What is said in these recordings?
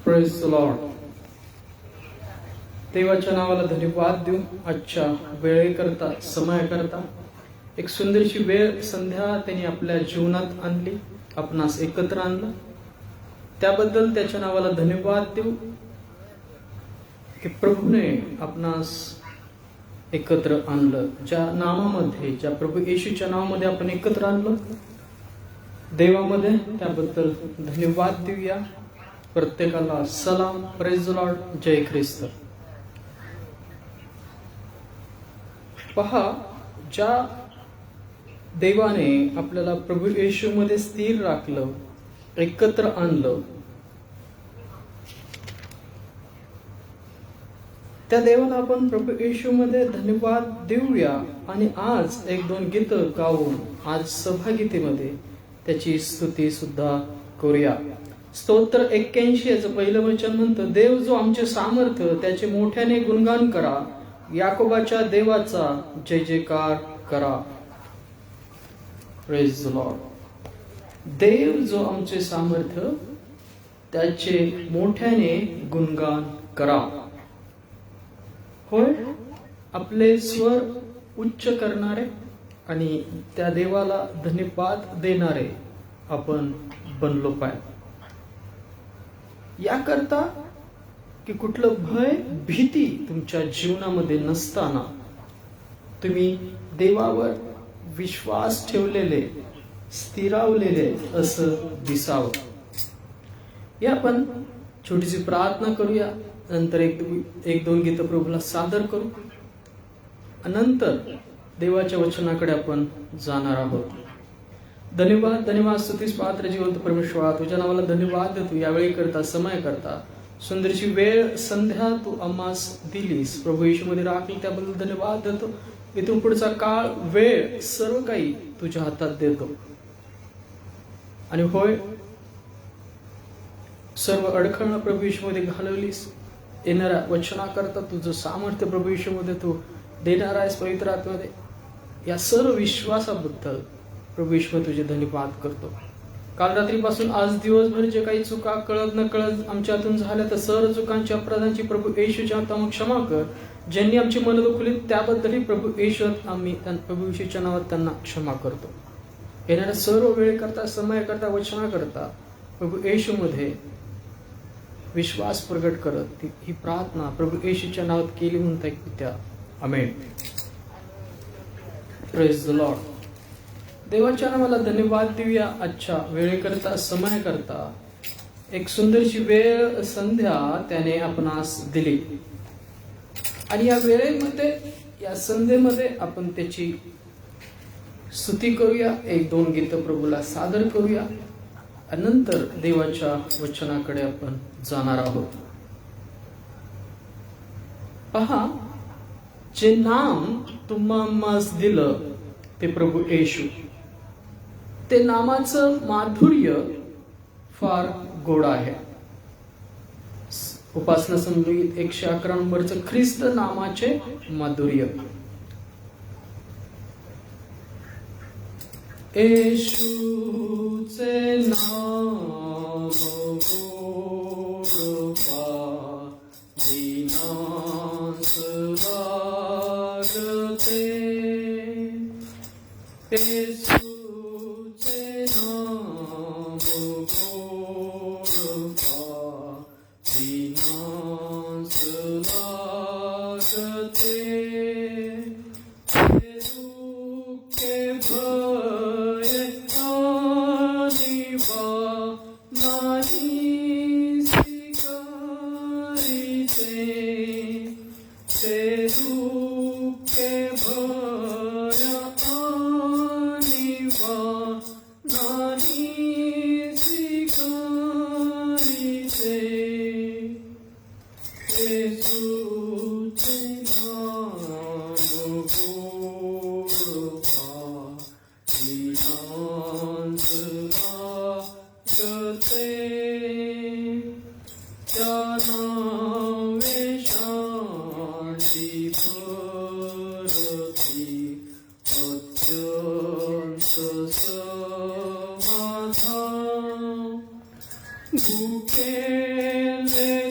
Praise the Lord. देवाच्या नावाला धन्यवाद देऊ. आजच्या वेळेकरता, समयाकरता एक सुंदरशी वेळ संध्या त्यांनी आपल्या जीवनात आणली, आपणास एकत्र आणलं. त्याबद्दल त्याच्या नावाला धन्यवाद देऊ की प्रभूने आपणास एकत्र आणलं. ज्या नामामध्ये, ज्या प्रभू येशूच्या नावामध्ये आपण एकत्र आणलं देवामध्ये, त्याबद्दल धन्यवाद देऊया. प्रत्येकाला सलाम, प्रेज द लॉर्ड, जय ख्रिस्त. पहा, ज्या देवाने आपल्याला प्रभू येशू मध्ये स्थिर राखलं, एकत्र आणलं, त्या देवाला आपण प्रभू येशू मध्ये धन्यवाद देऊया. आणि आज एक दोन गीत गाऊन आज सभागीतेमध्ये त्याची स्तुती सुद्धा करूया. स्तोत्र 81 याचं पहिलं वचन म्हणतं, देव जो आमचे सामर्थ्य, त्याचे मोठ्याने गुणगान करा, याकोबाच्या देवाचा जय जयकार करा. Praise the Lord. देव जो आमचे सामर्थ्य, त्याचे मोठ्याने गुणगान करा. होय, आपले स्वर उच्च करणारे आणि त्या देवाला धन्यवाद देणारे आपण बनलो पाहिजे. याकरता की कुठलं भय, भीती तुमच्या जीवनामध्ये नसताना तुम्ही देवावर विश्वास ठेवलेले, स्थिरावलेले असं दिसावं. या आपण छोटीशी प्रार्थना करूया. नंतर एक दोन गीत प्रभूला सादर करू. नंतर देवाच्या वचनाकडे आपण जाणार आहोत. धन्यवाद, धन्यवाद, स्तुतीस पात्र जिवंत परमेश्वरा, तुझ्या नावाला धन्यवाद देतो. यावेळी करता, समय करता सुंदरची वेळ संध्या तू आम्हास दिलीस, प्रभू येशू मध्ये राखली, त्याबद्दल धन्यवाद देतो. इथून पुढचा काळ, वेळ, सर्व काही तुझ्या हातात देतो. आणि होय, सर्व अडखळणं प्रभू येशू मध्ये घालवलीस. येणाऱ्या वचनाकरता तुझं सामर्थ्य प्रभू येशू मध्ये तू देणार आहेस पवित्र आत्म्यामध्ये. या सर्व विश्वासाबद्दल प्रभू येशू तुझे धन्यवाद करतो. काल रात्रीपासून आज दिवसभर जे काही चुका कळत न कळत आमच्या हातून झाल्या, तर सर्व चुकांच्या अपराधांची प्रभू येशूच्या नावात क्षमा कर. ज्यांनी आमची मन दुखवली त्याबद्दलही प्रभू येशू आम्ही प्रभू येशूच्या नावात त्यांना क्षमा करतो. येणाऱ्या सर्व वेळे करता, समय करता, वचना करता प्रभू येशू मध्ये विश्वास प्रगट करत ही प्रार्थना प्रभू येशूच्या नावात केली म्हणता त्या. आमेन. Praise the Lord. देवाच्या नावाला धन्यवाद देऊया. आजच्या वेळेकरता, समय करता एक सुंदरशी वेळ संध्या त्याने आपणास दिली. आणि या वेळेमध्ये, या संध्येमध्ये आपण त्याची स्तुती करूया. एक दोन गीत प्रभूला सादर करूया. नंतर देवाच्या वचनाकडे आपण जाणार आहोत. पहा, जे नाम तुम्हास दिलं ते प्रभू येशू, ते नामाचं माधुर्य फार गोड आहे. उपासना संगीत 111 नंबरचं ख्रिस्त नामाचे माधुर्य. येशूचे नाम गोड दीनांस लागते. येशूचे नाम गोड दीनांस लागते.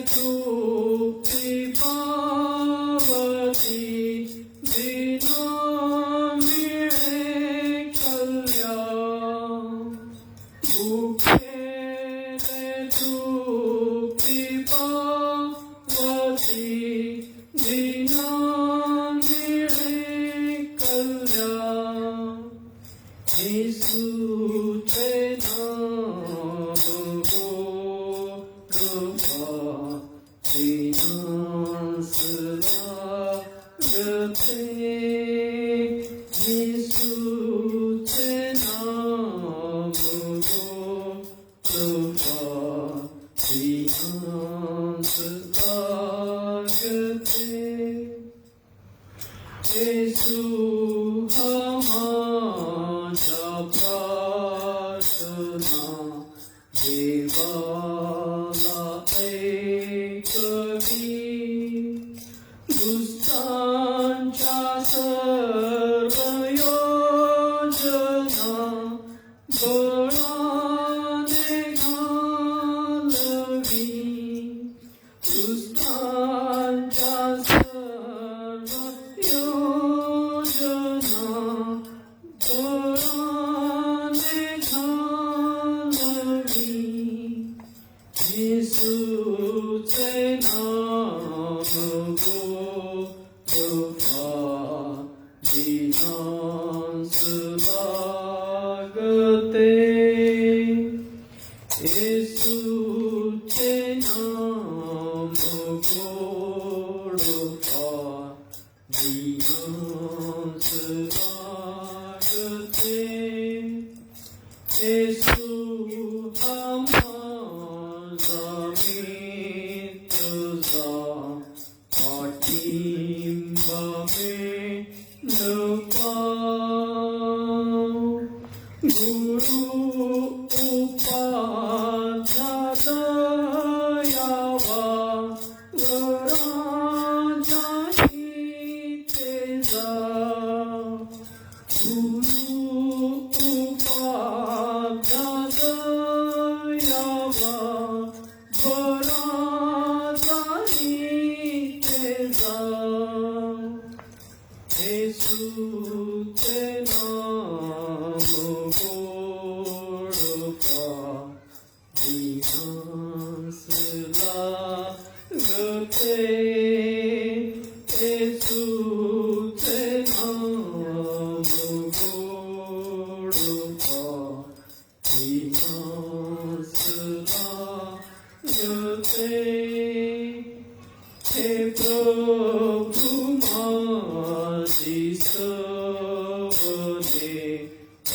तृप्ती पावती दिना मिळे कल्याण भुकेले तृप्ती पावती दिना मिळे कल्याण येशूचे नाम गोडवा दिनास लागते येशूचे नाम गोडवा दिनास लागते येशू हा माझा प्रार्थना देवाला ऐकवी दुष्टांच्या सर्व योजना बळाने घालवी दुष्टांच्या सर्व योजना बळाने घालवी येशूचे नाम गोडवा दिनास लागते येशूचे नाम गोडवा दिनास लागते येशू हा माझा मित्र पाठिंबा मिळवा गुरु उपाध्याय यावा वराजाही तेजा गुरु उपाध्याय यावा वराजाही तेजा येशूचे नाम गोडवा दिनास लागते येशूचे नाम गोडवा दिनास लागते हे प्रभु माझी सवने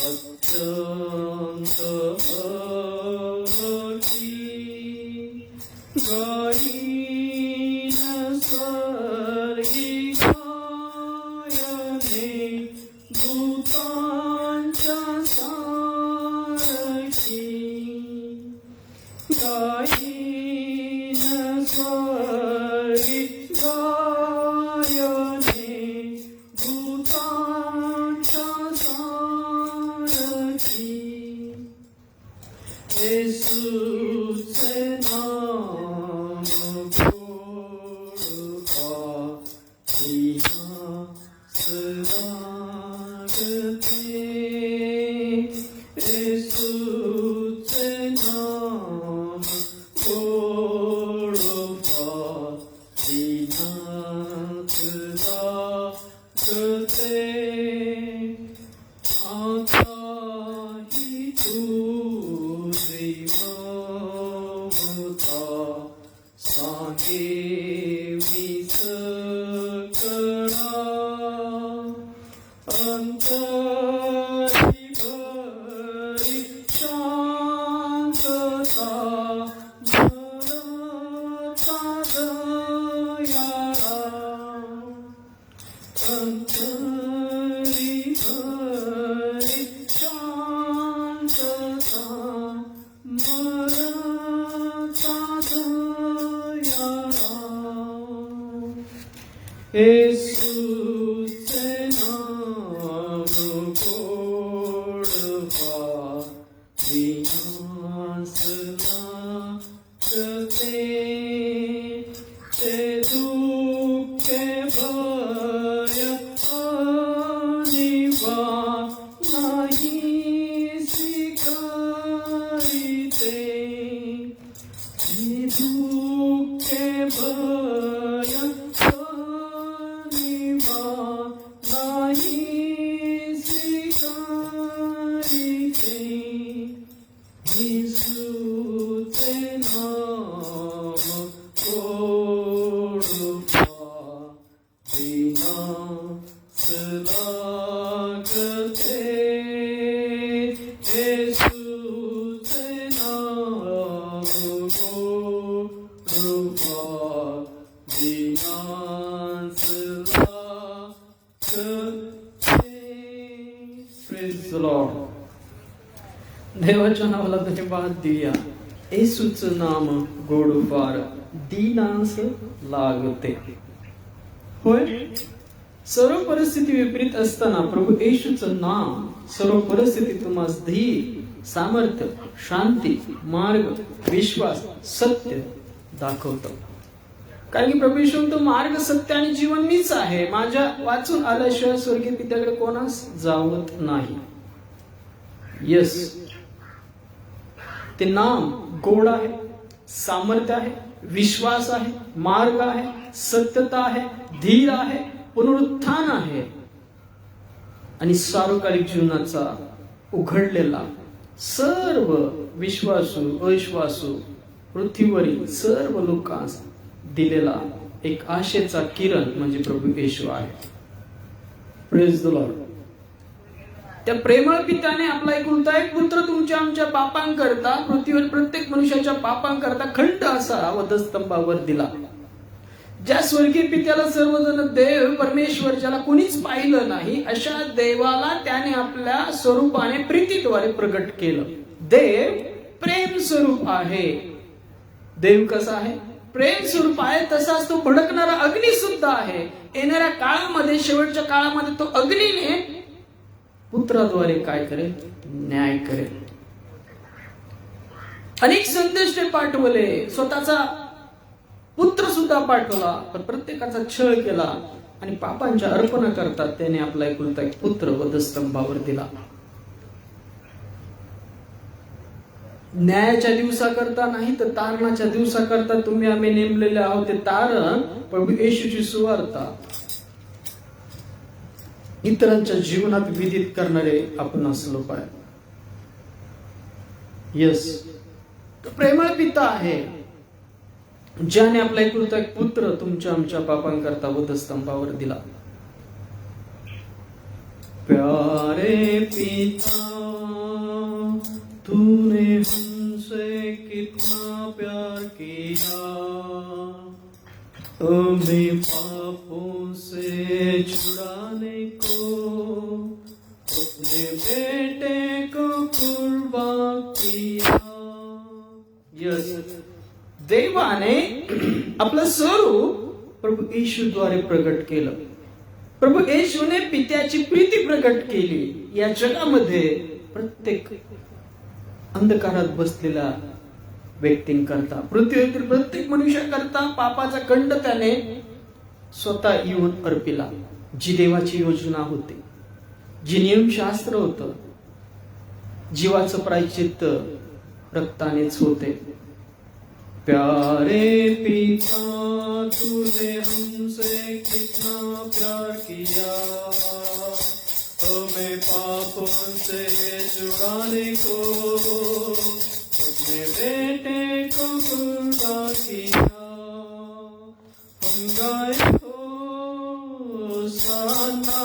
अत्यंत अवघी गायीन स्वर्गी गायने दूतांच्या सारखी गायीन स्वर्गी गायने दूतांच्या सारखी येशूचे नाम गोडवा दिनास लागते येशूचे नाम गोडवा दिनास लागते आता ही तुझी ममता सांगे मी सकळा अंतरी भरी शांतता भरता दयाळा अंतरी भरी शांतता मरता दयाळा येशूचे नाम गोडवा दिनास लागते ते दुःख भय अनिवा नाही स्वीकारिते, ते दुःख भय अनिवा नाही स्वीकारिते. येशूचे नाम गोडवा दिनास लागते, येशूचे नाम गोडवा दिनास लागते. Praise the Lord. देवाच्या नावाला धन्यवाद देऊया. येशूचं नाम गोड फार दीनास लागते. होय, सर्व परिस्थिती विपरीत असताना प्रभू येशूचं नाम सर्व परिस्थितीत तुम्हाला धीर, सामर्थ्य, शांती, मार्ग, विश्वास, सत्य दाखवतो. कारण की प्रभू येशू तो मार्ग, सत्य आणि जीवन मीच आहे. माझ्या वाचून आल्याशिवाय स्वर्गीय पित्याकडे कोणास जावत नाही. यस, ते नाम गोड आहे, सामर्थ्य आहे, विश्वास आहे, मार्ग आहे, सत्यता आहे, धीर आहे, पुनरुत्थान आहे आणि सार्वकालिक जीवनाचा उघडलेला सर्व विश्वासू अविश्वासू पृथ्वीवरील सर्व लोकांस दिलेला एक आशेचा किरण म्हणजे प्रभू येशू आहे. Praise the Lord. त्या प्रेमळ पित्याने आपला एकुलता एक पुत्र तुमच्या आमच्या पापांकरता, पृथ्वीवर प्रत्येक मनुष्याच्या पापांकरता खंड असा वधस्तंभावर दिला. ज्या स्वर्गीय पित्याला सर्वजण देव परमेश्वर ज्याला कुणीच पाहिलं नाही अशा देवाला त्याने आपल्या स्वरूपाने प्रीतीद्वारे प्रगट केलं. देव प्रेम स्वरूप आहे. देव कसा आहे? प्रेम स्वरूप आहे. तसाच तो भडकणारा अग्नी सुद्धा आहे. येणाऱ्या काळामध्ये, शेवटच्या काळामध्ये तो अग्नीने पुत्राद्वारे काय करेल? न्याय करेल. अनेक संदेश ते पाठवले, स्वतःचा पुत्र सुद्धा पाठवला, पण प्रत्येकाचा छळ केला आणि पापांच्या अर्पणा करतात त्याने आपला एकुलता एक पुत्र वधस्तंभावर दिला. न्यायाच्या दिवसाकरता नाही तर तारणाच्या दिवसाकरता तुम्ही आम्ही नेमलेले आहोत. ते तारण प्रभू येशूची सुवार्ता इतरांच्या जीवनात विदित करणारे आपण असलो पाहिजे. यस, तो प्रेमळ पिता आहे ज्याने आपला एकुलता एक पुत्र तुमच्या आमच्या पापांकरता वधस्तंभावर दिला. प्यारे पिता तूने हमसे कितना प्यार किया, हमें पापों से छुड़ाने को अपने बेटे को कुर्बान किया. यस, देवाने आपलं स्वरूप प्रभू येशूद्वारे प्रगट केलं. प्रभू येशूने पित्याची प्रीती प्रगट केली. या जगामध्ये प्रत्येक अंधकारात बसलेल्या व्यक्तींकरता, पृथ्वीवरील प्रत्येक मनुष्याकरता पापाचा खंड त्याने स्वतः येऊन अर्पिला. जी देवाची योजना होती, जी नियमशास्त्र होतं, जीवाचं प्रायश्चित्त रक्तानेच होते. प्यारे पिता तूने हमसे कितना प्यार किया, हमें पापों से छुड़ाने को अपने बेटे को कुर्बान किया. हम गाए होसाना,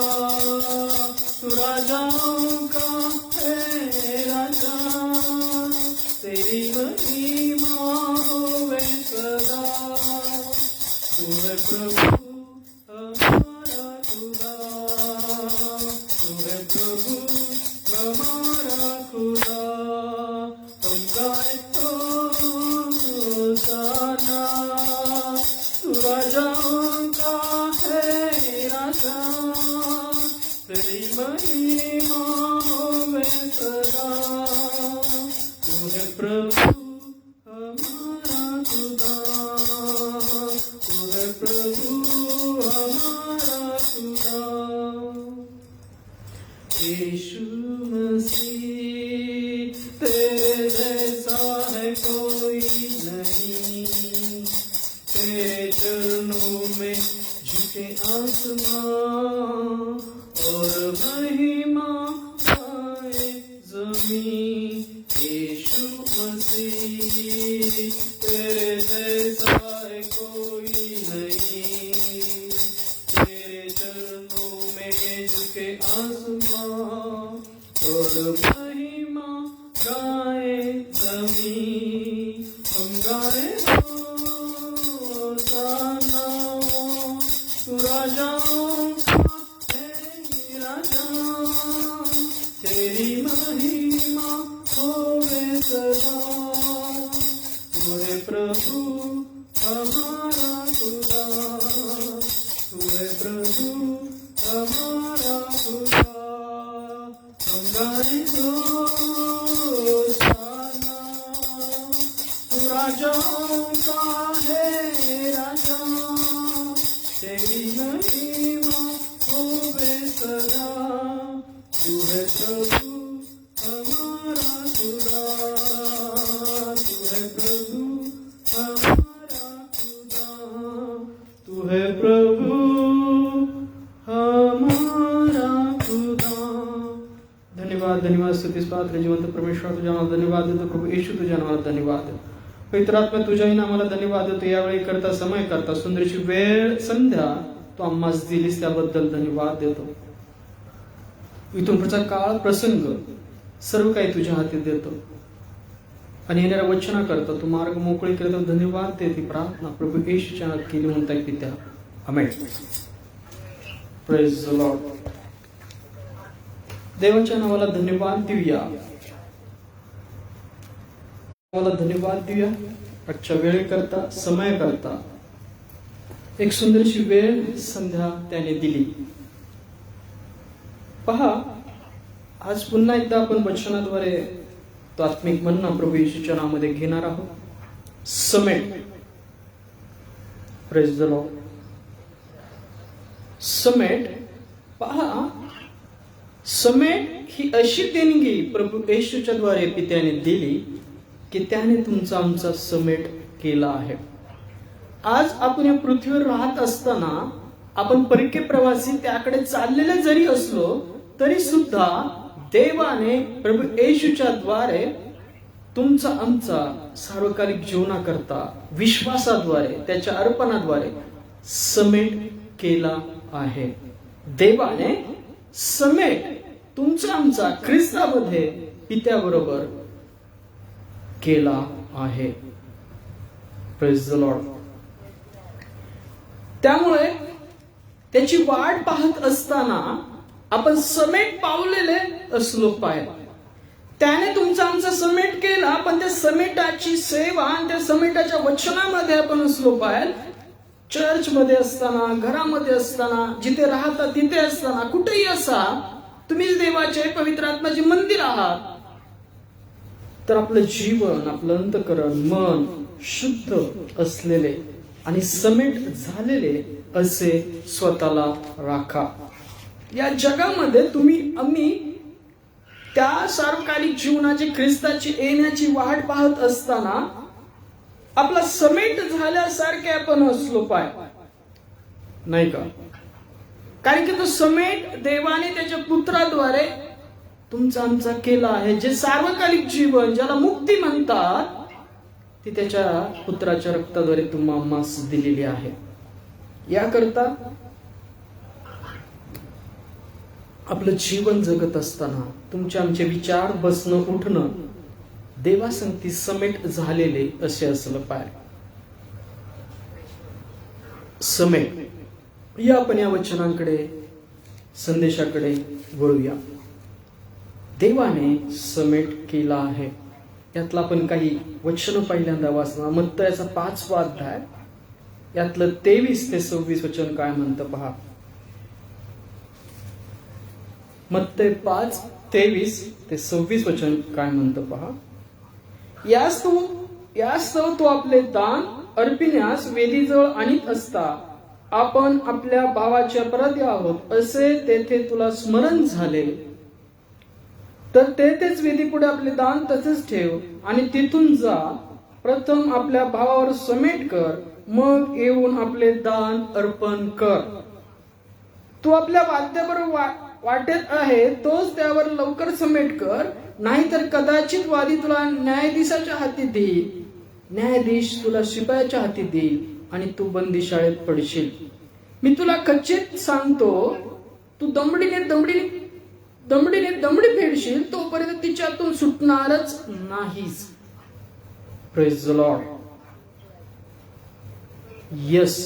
तू राजाओं का है राजा, तेरी महिमा होवे सदा. तू है प्रभु हमारा खुदा, तू है प्रभु हमारा खुदा. हम गाए होसाना, तू राजाओं का है राजा, तेरी महिमा होवे सदा. तू है प्रभु हमारा खुदा. प्रभु हमारा खुदा। यीशु मसीह तेरे जैसा है कोई नहीं, तेरे चरणों में झुके आसमां और महिमा पाए जमीन। यीशु मसीह तेरे जैसा है कोई नहीं, तेरे चरणों में झुके आसमां और महिमा गाए जमीन। हम गाए होसाना, तू राजाओं का है राजा, तेरी महिमा होवे सदा। तू है प्रभु हमारा खुदा, तू है प्रभु हमारा खुदा। हम गाए होसाना, तू राजाओं का है राजा, तेरी महिमा होवे सदा। तू है प्रभु हमारा खुदा, तू है प्रभु हमारा खुदा, तू है प्रभु हमारा खुदा। धन्यवाद, धन्यवाद, स्तुतीस पात्र जिवंत परमेश्वर तुझ्या नावाला धन्यवाद देतो प्रभू येशू, तुझ्या नावाला धन्यवाद देतो पवित्र आत्मा, तुझ्याही नावाला धन्यवाद देतो यावेळी करता समय करता सुंदरची वेळ संध्या तू आम्हास दिलीस त्याबद्दल धन्यवाद देतो। इथून पुढचा काळ प्रसंग सर्व काही तुझ्या हाती देतो आणि येणाऱ्या वचना करता तू मार्ग मोकळी करतो। धन्यवाद देते प्रार्थना प्रभू येशूच्या नावात केली म्हणताय पित्या, आमेन। Praise the Lord. देवाच्या नावाला धन्यवाद देऊया, मला धन्यवाद देऊया आजच्या वेळेकरता, समय करता। एक सुंदरशी वेळ संध्या त्याने दिली। पहा, आज पुन्हा एकदा आपण वचनाद्वारे तो आत्मिक मन्ना प्रभू येशूच्या नावामध्ये घेणार आहोत। समेट, प्रेज द लॉर्ड। समेट, पहा, समेट ही अशी देणगी प्रभू येशूच्या द्वारे पित्याने दिली की त्याने तुमचा आमचा समेट केला आहे। आज आपण या पृथ्वीवर राहत असताना आपण परके प्रवासी त्याकडे चाललेले जरी असलो तरी सुद्धा देवाने प्रभू येशूच्या द्वारे तुमचा आमचा सार्वकालिक जीवनाकरता विश्वासाद्वारे त्याच्या अर्पणाद्वारे समेट केला आहे। देवाने समेट तुमचा आमचा ख्रिस्तामध्ये पित्याबरोबर केला आहे। Praise the Lord. त्यामुळे त्याची वाट पाहत असताना आपण समेट पावलेले असलो पाहिजे। त्याने तुमचा आमचा समेट केला, पण त्या समेटाची सेवा आणि त्या समेटाच्या वचनामध्ये आपण असलो पाहिजे। चर्च मध्ये असताना, घरामध्ये असताना, जिथे राहता तिथे असताना, कुठेही असा, तुम्ही देवाचे पवित्र आत्म्याचे मंदिर आहात, तर आपलं जीवन, आपलं अंतःकरण, मन शुद्ध असलेले आणि समेट झालेले असे स्वतःला राखा। या जगामध्ये आम्ही त्या सार्वकालिक जीवनाची, ख्रिस्ताची येण्याची वाट पाहत असताना आपला समेट झाल्यासारखे आपण असलो पाहिजे, नाही का? कारण की तो समेट देवाने त्याच्या पुत्राद्वारे तुमचा आमचा केला आहे। जे सार्वकालिक जीवन, ज्याला मुक्ती म्हणतात, ती त्याच्या पुत्राच्या रक्ताद्वारे तुम्हा आम्हास दिलेली आहे। याकरता आपलं जीवन जगत असताना तुमचे आमचे विचार, बसणं, उठणं देवासंगती समेट झालेले असे असलं पाहिजे। समेट या आपण या वचनांकडे, संदेशाकडे वळूया। देवाने समेट केला आहे। यातला आपण काही वचन पहिल्यांदा वाचणार। मत्तयाचा 5वा अध्याय, यातलं 23 ते 26 वचन काय म्हणतं पहा। मत्तय 5:23 ते 26 वचन काय म्हणतं पहा। यास्तव तो आपले दान अर्पिण्यास वेदीजवळ आणीत असता आपण आपल्या भावाचे अपराधी आहोत असे तेथे तुला स्मरण झाले, तर तेथेच वेदी पुढे आपले दान तसेच ठेव आणि तिथून जा. प्रथम आपल्या भावावर समेट कर, मग येऊन आपले दान अर्पण कर. तू आपल्या वाद्याबरोबर वाटेत आहे तोच त्यावर लवकर समेट कर, नाहीतर कदाचित वादी तुला न्यायाधीशाच्या हाती देईल, न्यायाधीश तुला शिपायाच्या हाती देईल आणि तू बंदीशाळेत पडशील. मी तुला खचित सांगतो, तू दमडी फेडशील तोपर्यंत तिच्यातून सुटणारच नाहीस. Praise the Lord. यस,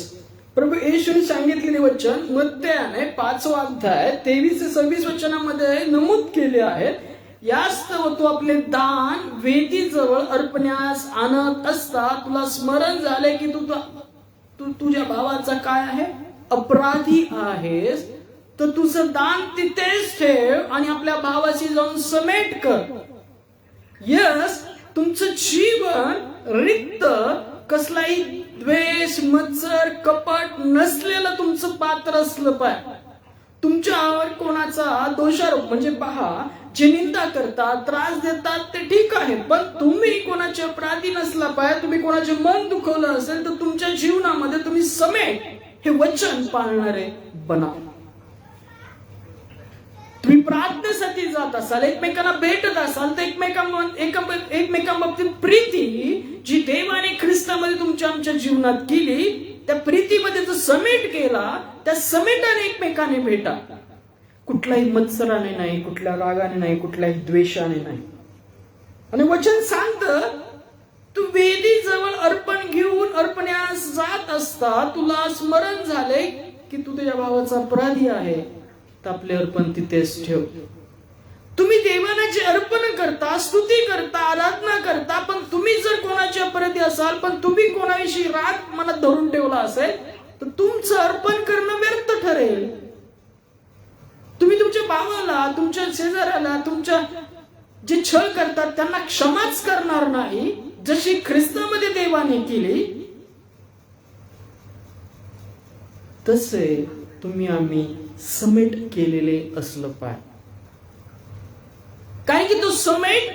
प्रभू येशूने सांगितलेले वचन मत्तेयाने 5वा अध्याय 23 ते 26 वचनामध्ये नमूद केले आहेत. यास्तव तू आपले दान वेदीजवळ अर्पण्यास आणत असता तुला स्मरण झाले की तू तुझ्या भावाचा काय आहे, अपराधी आहेस, तर तुझं दान तिथेच ठेव आणि आपल्या भावाशी जाऊन समेट कर. यस, तुमचं जीवन रिक्त, कसलाही द्वेष, मत्सर, कपट नसलेलं तुमचं पात्र असलं पाहिजे. तुमच्यावर कोणाचा दोषारोप म्हणजे पहा, जे निंदा करतात, त्रास देतात ते ठीक आहे, पण तुम्ही कोणाचे अपराधी नसला पाहिजे. तुम्ही कोणाचे मन दुखवलं असेल तर तुमच्या जीवनामध्ये तुम्ही समेट हे वचन पाळणारे बना. तुम्ही प्रार्थनेसाठी जात असाल, एकमेकांना भेटत असाल तर एकमेकांबाबतीत प्रीती जी देवाने ख्रिस्तामध्ये तुमच्या आमच्या जीवनात केली, त्या प्रीतीमध्ये जो समेट केला, त्या समेटाने एकमेकाने भेटा. कुठल्याही मत्सराने नाही, कुठल्या रागाने नाही, कुठल्याही द्वेषाने नाही. आणि वचन सांगतं, तू वेदी जवळ अर्पण घेऊन अर्पण्यास जात असता तुला स्मरण झाले की तू तुझ्या भावाचा अपराधी आहे, तर आपले अर्पण तिथेच ठेव. तुम्ही देवाला जे अर्पण करता, स्तुती करता, आराधना करता, पण तुम्ही जर कोणाचे अपराधी असाल, पण तुम्ही कोणाविषयी राग मनात धरून ठेवला असेल, तर तुमचं अर्पण करणं व्यर्थ ठरेल. तुम्ही तुमच्या भावाला, तुमच्या शेजाऱ्याला, तुमच्या जे छळ करतात त्यांना क्षमाच करणार नाही, जशी ख्रिस्तामध्ये देवाने केली, तसे तुम्ही आम्ही समेट केलेले असलं पाहिजे. कारण की तो समेट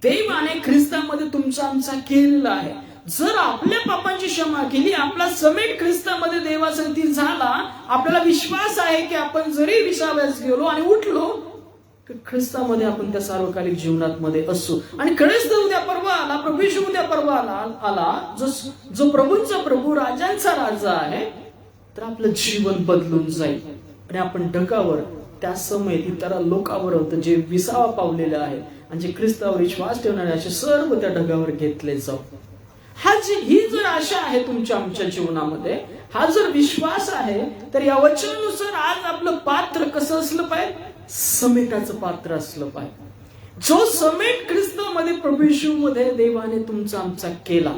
देवाने ख्रिस्तामध्ये तुमचा आमचा केलेला आहे. जर आपल्या पापांची क्षमा केली, आपला समेट ख्रिस्तामध्ये देवासाठी झाला, आपल्याला विश्वास आहे की आपण जरी विसाव्यास गेलो आणि उठलो तर ख्रिस्तामध्ये आपण त्या सार्वकालिक जीवनात मध्ये असू. आणि खरेच तर उद्या परवा आला, प्रभू येशू उद्या परवा आला, जो प्रभूंचा प्रभू, राजांचा राजा आहे, तर आपलं जीवन बदलून जाईल आणि आपण ढगावर त्या समय इतर लोकांवर होतं जे विसावा पावलेले आहेत आणि जे ख्रिस्तावर विश्वास ठेवणारे असे सर्व त्या ढगावर घेतले जाऊ. ही जर आशा आहे तुमच्या आमच्या जीवनामध्ये, हा जर विश्वास आहे, तर या वचनानुसार आज आपलं पात्र कसं असलं पाहिजे, समेटाचं पात्र असलं पाहिजे. जो समेट ख्रिस्तामध्ये प्रभू येशूमध्ये देवाने तुमचा आमचा केला,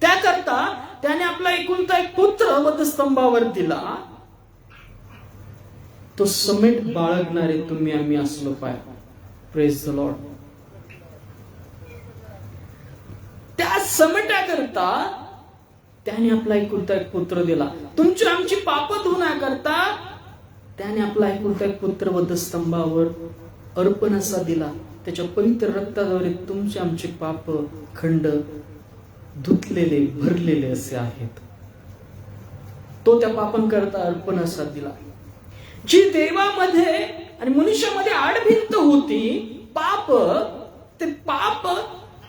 त्याकरता त्याने आपला एकुलता एक पुत्र वधस्तंभावर दिला. तो समेट बाळगणारे तुम्ही आम्ही असलो पाहिजे. Praise the Lord. त्या समेटाकरता त्याने आपला एकुलता एक पुत्र दिला. तुमची आमची पाप धुण्याकरता त्याने आपला एकुलता एक पुत्र वधस्तंभावर अर्पण असा दिला. त्याच्या पवित्र रक्ताद्वारे तुमचे आमचे पाप खंड धुतलेले, भरलेले असे आहेत. तो त्या पापांकरता अर्पण असा दिला. जी देवामध्ये आणि मनुष्यामध्ये आडभिंत होती, पाप, ते पाप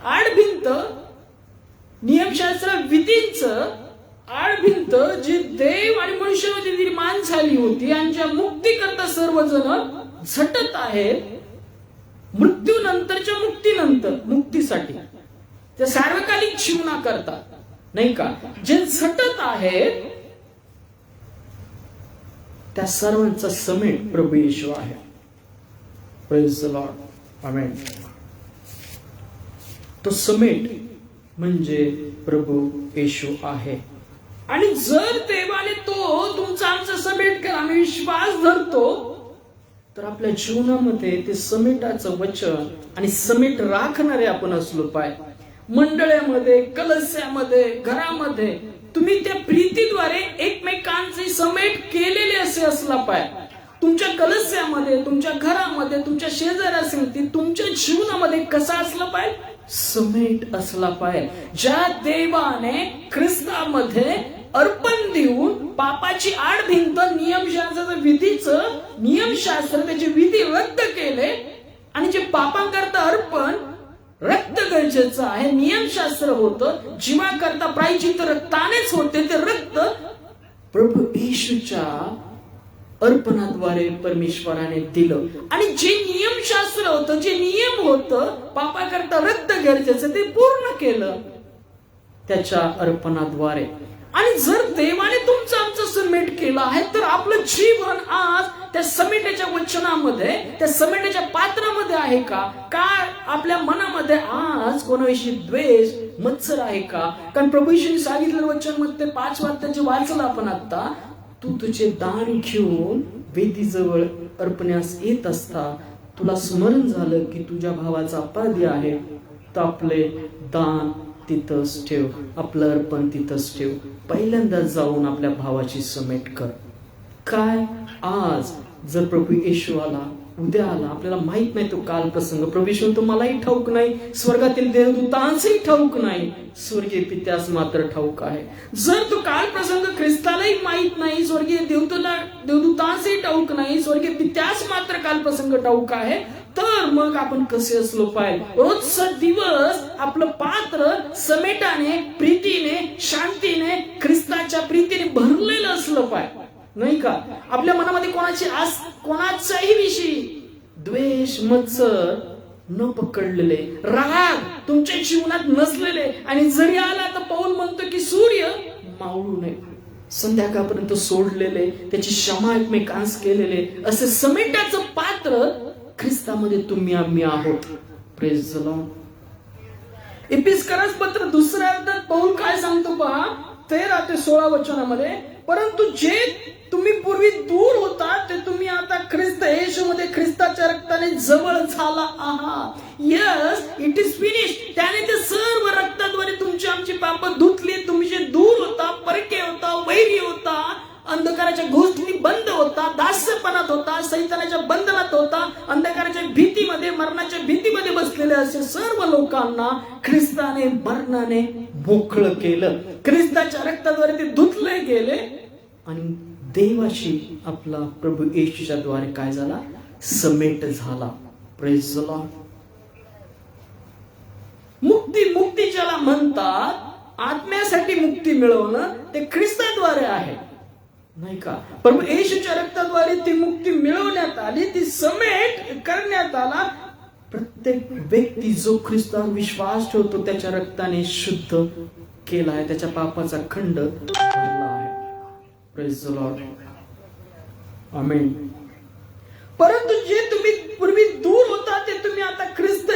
आडभिंत, नियमशास्त्र विधींचं आडभिंत जी देव आणि मनुष्यामध्ये निर्माण झाली होती आणि ज्या मुक्तीकरता सर्वजण झटत आहेत, मृत्यूनंतरच्या मुक्तीसाठी, त्या सार्वकालिक जीवनाकरता नाही का, जे झटत आहेत, त्या सर्वांचा समेट प्रभू येशू आहे. Praise the Lord. आमेन. तो समेट म्हणजे प्रभू येशू आहे. आणि जर देवाने तो तुमचा आमचा समेट केला, आम्ही विश्वास धरतो, तर आपल्या जीवनामध्ये ते समेटाचं वचन आणि समेट राखणारे आपण असलो पाहिजे. मंडळामध्ये, कलस्यामध्ये, घरामध्ये तुम्ही त्या प्रीतीद्वारे एकमेकांचे समेट केलेले असे असला पाहिजे. तुमच्या कलस्यामध्ये, तुमच्या घरामध्ये, तुमच्या शेजाऱ्यासंगती, तुमच्या जीवनामध्ये कसा असला पाहिजे? समेट असला पाहिजे. ज्या देवाने ख्रिस्तामध्ये अर्पण देऊन पापाची आडभिंत, नियमशास्त्राचं विधीचं नियमशास्त्र, त्याचे विधी रद्द केले आणि जे पापांकरता अर्पण रक्त गरजेचं आहे, नियमशास्त्र होतं, जीवाकरता प्रायश्चित्त रक्तानेच होते, ते रक्त प्रभू येशूच्या अर्पणाद्वारे परमेश्वराने दिलं. आणि जे नियमशास्त्र होतं, जे नियम होतं, पापाकरता रक्त गरजेचं, ते पूर्ण केलं त्याच्या अर्पणाद्वारे. आणि जर देवाने तुमचं आमचं समेट केलं आहे, तर आपलं जीवन आज त्या समेटाच्या वचनामध्ये, त्या समेटाच्या पात्रामध्ये आहे का? काय आपल्या मनामध्ये आज कोणाविषयी द्वेष, मत्सर आहे का? कारण प्रभू येशूने सांगितलेलं वचन मध्ये 5 वाक्याचे वाचलं आपण आता, तू तुझे दान घेऊन वेदीजवळ अर्पण्यास येत असता तुला स्मरण झालं की तुझ्या भावाचा अपराधी आहे, तर आपले दान तिथंच ठेव, आपलं अर्पण तिथंच ठेव. पहिल्यांदा जाऊन आपल्या भावाची समेट कर. काय आज जर प्रभू येशू आला, उद्या आला, आपल्याला माहित नाही तो काल प्रसंग, प्रभू येशू तो मलाही ठाऊक नाही, स्वर्गातील देवदूतांसही ठाऊक नाही, स्वर्गीय पित्यास मात्र ठाऊक आहे. जर तो काल प्रसंग ख्रिस्तालाही माहित नाही, स्वर्गीय देवदूतांसही ठाऊक नाही, स्वर्गीय पित्यास मात्र काल प्रसंग ठाऊक आहे, तर मग आपण कसे असलो पाहिजे? रोजचा दिवस आपलं पात्र समेटाने, प्रीतीने, शांतीने, ख्रिस्ताच्या प्रीतीने भरलेलं असलं पाहिजे, नाही का? आपल्या मनामध्ये कोणाचाही विषयी द्वेष, मत्सर न पकडलेले, राग तुमच्या जीवनात नसलेले, आणि जरी आला तर पाऊल म्हणतो की सूर्य मावळू नये, संध्याकाळपर्यंत सोडलेले, त्याची क्षमा एकमेकांस केलेले, असे समेटाचं पात्र ख्रिस्तामध्ये तुम्ही आम्ही आहोत. Praise the Lord. इफिसियन्स पत्र 2 अध्यायात पाऊल काय सांगतो पहा, 13 ते 16 वचनामध्ये, परंतु जे तुम्ही पूर्वी दूर होता ते तुम्ही आता ख्रिस्त येशूमध्ये ख्रिस्ताच्या रक्ताने जवळ झाला आहात. Yes, it is finished. त्याने ते सर्व रक्ताद्वारे तुमची आमची पाप धुतली. तुम्ही जे दूर होता, परके होता, वैरी होता, अंधकाराच्या गोष्टी बंद होता, दास्यपणात होता, सैतानाच्या बंधनात होता, अंधकाराच्या भीतीमध्ये, मरणाच्या भीतीमध्ये बसलेले असे सर्व लोकांना ख्रिस्ताने मरणाने मोकळं केलं. ख्रिस्ताच्या रक्ताद्वारे ते धुतले गेले आणि देवाशी आपला प्रभू येशूच्या द्वारे काय झाला? समेट झाला. Praise the Lord. मुक्ती ज्याला म्हणतात, आत्म्यासाठी मुक्ती मिळवणं ते ख्रिस्ताद्वारे आहे, नाही का? प्रभू येशूच्या रक्ताद्वारे ती मुक्ती मिळवण्यात आली, ती समेट करण्यात आला. प्रत्येक व्यक्ती जो ख्रिस्तावर विश्वास ठेवतो त्याच्या रक्ताने शुद्ध केला आहे, त्याच्या पापाचा खंड भरला आहे. Praise the Lord. आमेन. परंतु जे तुम्ही पूर्वी दूर होता ते तुम्ही आता ख्रिस्त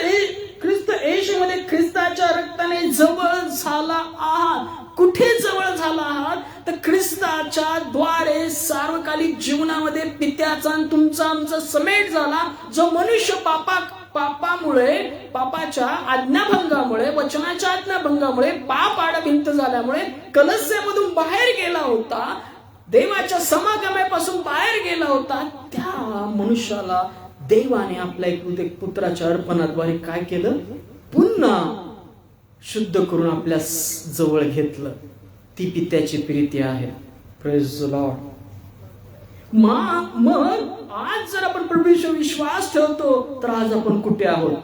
येशूमध्ये ख्रिस्ताच्या रक्ताने जवळ झाला आहात. कुठे जवळ झाला आहात? तर ख्रिस्ताच्या द्वारे सार्वकालिक जीवनामध्ये पित्याचा आणि तुमचा आमचा समेट झाला. जो मनुष्य पापामुळे, पापाच्या आज्ञाभंगामुळे, वचनाच्या आज्ञाभंगामुळे, पाप आडभिंत झाल्यामुळे कलस्यामधून बाहेर गेला होता, देवाच्या समागमापासून बाहेर गेला होता, त्या मनुष्याला देवाने आपल्या एक पुत्राच्या अर्पणाद्वारे काय केलं? पुन्हा शुद्ध करून आपल्या जवळ घेतलं. ती पित्याची प्रीती आहे. Praise the Lord. मग आज जर आपण प्रभूवर विश्वास ठेवतो तर आज आपण कुठे आहोत?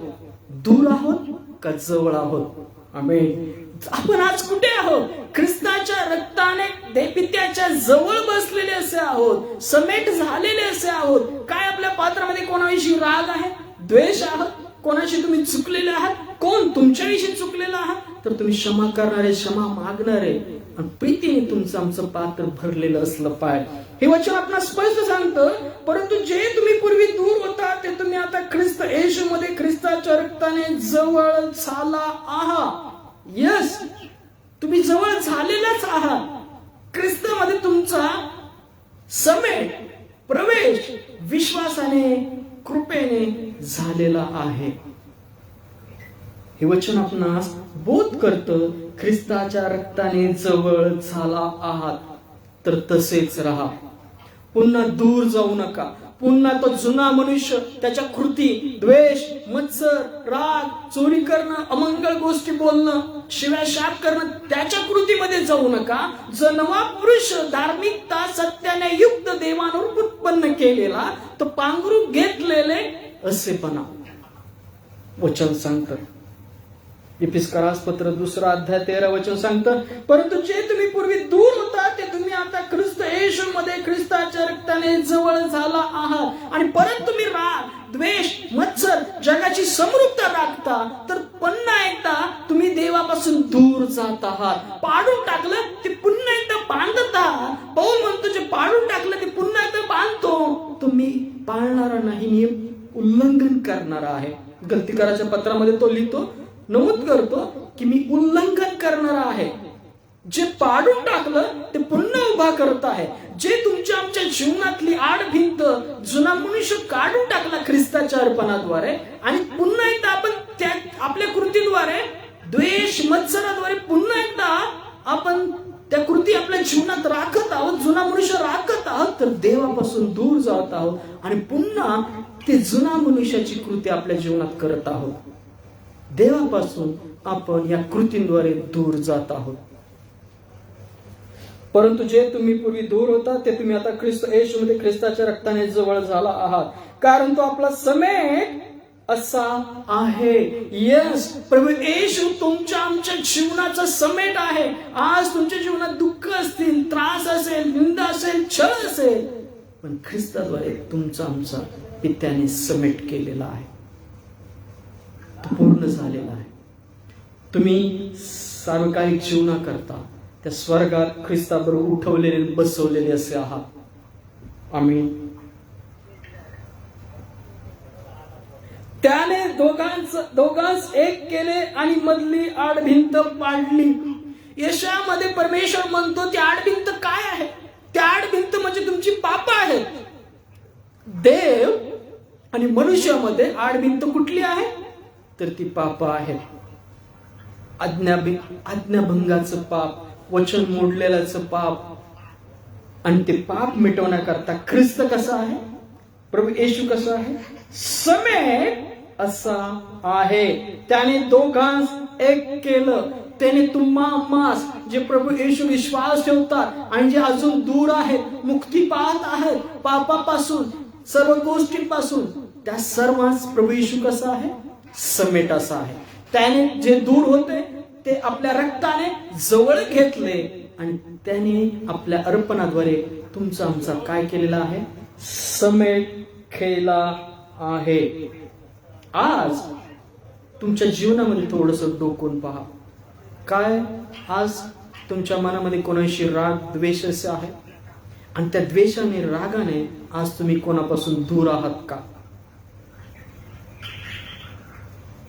दूर आहोत का जवळ आहोत? आमेन. आपण आज कुठे आहोत? ख्रिस्ताच्या रक्ताने पित्याच्या जवळ बसलेले असे आहोत, समेट झालेले असे आहोत. काय आपल्या पात्रामध्ये कोणाविषयी राग आहे, द्वेष आहात? कोणाशी तुम्ही चुकलेले आहात? कोण तुमच्याविषयी चुकलेला आहात? तर तुम्ही क्षमा करणारे, क्षमा मागणारे आणि प्रीतीने तुमचं आमचं पात्र भरलेलं असलं पाहिजे. हे वचन आपल्याला स्पष्ट सांगतं, परंतु जे तुम्ही पूर्वी दूर होता ते तुम्ही आता ख्रिस्त येशूमध्ये ख्रिस्ताच्या रक्ताने जवळ झाला आहात. यस, तुम्ही जवळ झालेलाच आहात. ख्रिस्तामध्ये तुमचा समेट, प्रवेश विश्वासाने, कृपेने झालेला आहे. हे वचन आपणास बोध करतं, ख्रिस्ताच्या रक्ताने जवळ झाला आहात तर तसेच राहा. पुन्हा दूर जाऊ नका. पुन्हा तो जुना मनुष्य, त्याच्या कृती, द्वेष, मत्सर, राग, चोरी करणं, अमंगळ गोष्टी बोलणं, शिव्या शाप करणं, त्याच्या कृतीमध्ये जाऊ नका. जो नवा पुरुष धार्मिकता सत्याने युक्त देवानुरूप उत्पन्न केलेला, तो पांघरून घेतलेले असेपणा वचन सांगतं. इफिस्करास पत्र 2 अध्याय 13 वचन सांगतं, परंतु जे तुम्ही पूर्वी दूर होता ते तुम्ही आता ख्रिस्त येशूमध्ये ख्रिस्ताच्या रक्ताने जवळ झाला आहात. आणि परत तुम्ही राग, द्वेष, मत्सर, जगाची समृद्धता राखता, तर पुन्हा एकदा तुम्ही देवापासून दूर जात आहात. पाडून टाकलं ते पुन्हा एकदा बांधत आहात. पौल म्हणतो, जे पाडून टाकलं ते पुन्हा एकदा बांधतो. तुम्ही पाळणारा नाही, नियम उल्लंघन करणारा आहे. गलतीकाराच्या पत्रामध्ये तो लिहितो, नमूद करतो की मी उल्लंघन करणारा आहे. जे पाडून टाकलं ते पुन्हा उभा करत आहे. जे तुमच्या आमच्या जीवनातली आड भिंत, जुना मनुष्य काढून टाकला ख्रिस्ताच्या अर्पणाद्वारे, आणि पुन्हा एकदा आपण त्या आपल्या कृतीद्वारे, द्वेष, मत्सराद्वारे पुन्हा एकदा आपण त्या कृती आपल्या जीवनात राखत आहोत, जुना मनुष्य राखत आहोत, तर देवापासून दूर जात आहोत आणि पुन्हा ते जुना मनुष्याची कृती आपल्या जीवनात करत आहोत. देवापासून आपण या कृतींद्वारे दूर जात आहोत. परंतु जे तुम्ही पूर्वी दूर होता ते तुम्ही आता ख्रिस्त येशूमध्ये ख्रिस्ताच्या रक्ताने जवळ झाला आहात, कारण तो आपला समेट असा आहे. यस, प्रभू येशू तुमच्या आमच्या जीवनाचा समेट आहे. आज तुमच्या जीवनात दुःख असतील, त्रास असेल, निंदा असेल, छळ असेल, पण ख्रिस्ताद्वारे तुमचा आमचा पित्याने समेट केलेला आहे. तो पूर्ण झालेला आहे. तुम्ही सार्वकालिक जीवनाकरता त्या स्वर्गात ख्रिस्ताबरोबर उठवलेले, बसवलेले असे आहात. आमीन. त्याने दोघांस एक केले आणि मधली आडभिंत पाडली. यशामध्ये परमेश्वर म्हणतो, ती आडभिंत काय आहे? त्या आडभिंत म्हणजे तुमची पाप आहेत. देव आणि मनुष्यामध्ये आडभिंत कुठली आहे? तर ती पाप आहे. आज्ञाभंगाचं पाप, वचन मोडलेल्याचं पाप. आणि ते पाप मिटवण्याकरता ख्रिस्त कसा आहे? प्रभू येशू कसा आहे? समेट असा आहे. त्याने दोघांस एक केलं. त्याने तुम्हास, जे प्रभू येशू विश्वास ठेवतात आणि जे अजून दूर आहेत, मुक्ती पाहत आहेत पापापासून, सर्व गोष्टींपासून, त्या सर्वांस प्रभू येशू कसा आहे? समेट असा आहे. त्याने जे दूर होते ते आपल्या रक्ताने जवळ घेतले आणि त्याने आपल्या अर्पणाद्वारे तुमचा आमचा काय केलेला आहे? समेट केला आहे. आज तुमच्या जीवनामध्ये थोडंसं डोकून पहा. काय आज तुमच्या मनामध्ये कोणाशी राग, द्वेष असे आहे? आणि त्या द्वेषाने, रागाने आज तुम्ही कोणापासून दूर आहात का?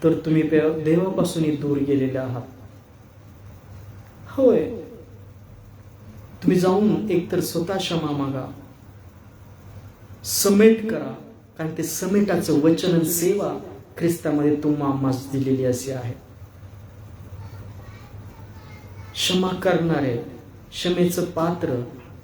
तर तुम्ही देवापासूनही दूर गेलेले आहात. होय, तुम्ही जाऊन एकतर स्वतः क्षमा मागा, समेट करा, कारण ते समेटाचं वचन, सेवा ख्रिस्तामध्ये तुम्हा आम्हास दिलेली अशी आहे. क्षमा करणारे, क्षमेचं पात्र,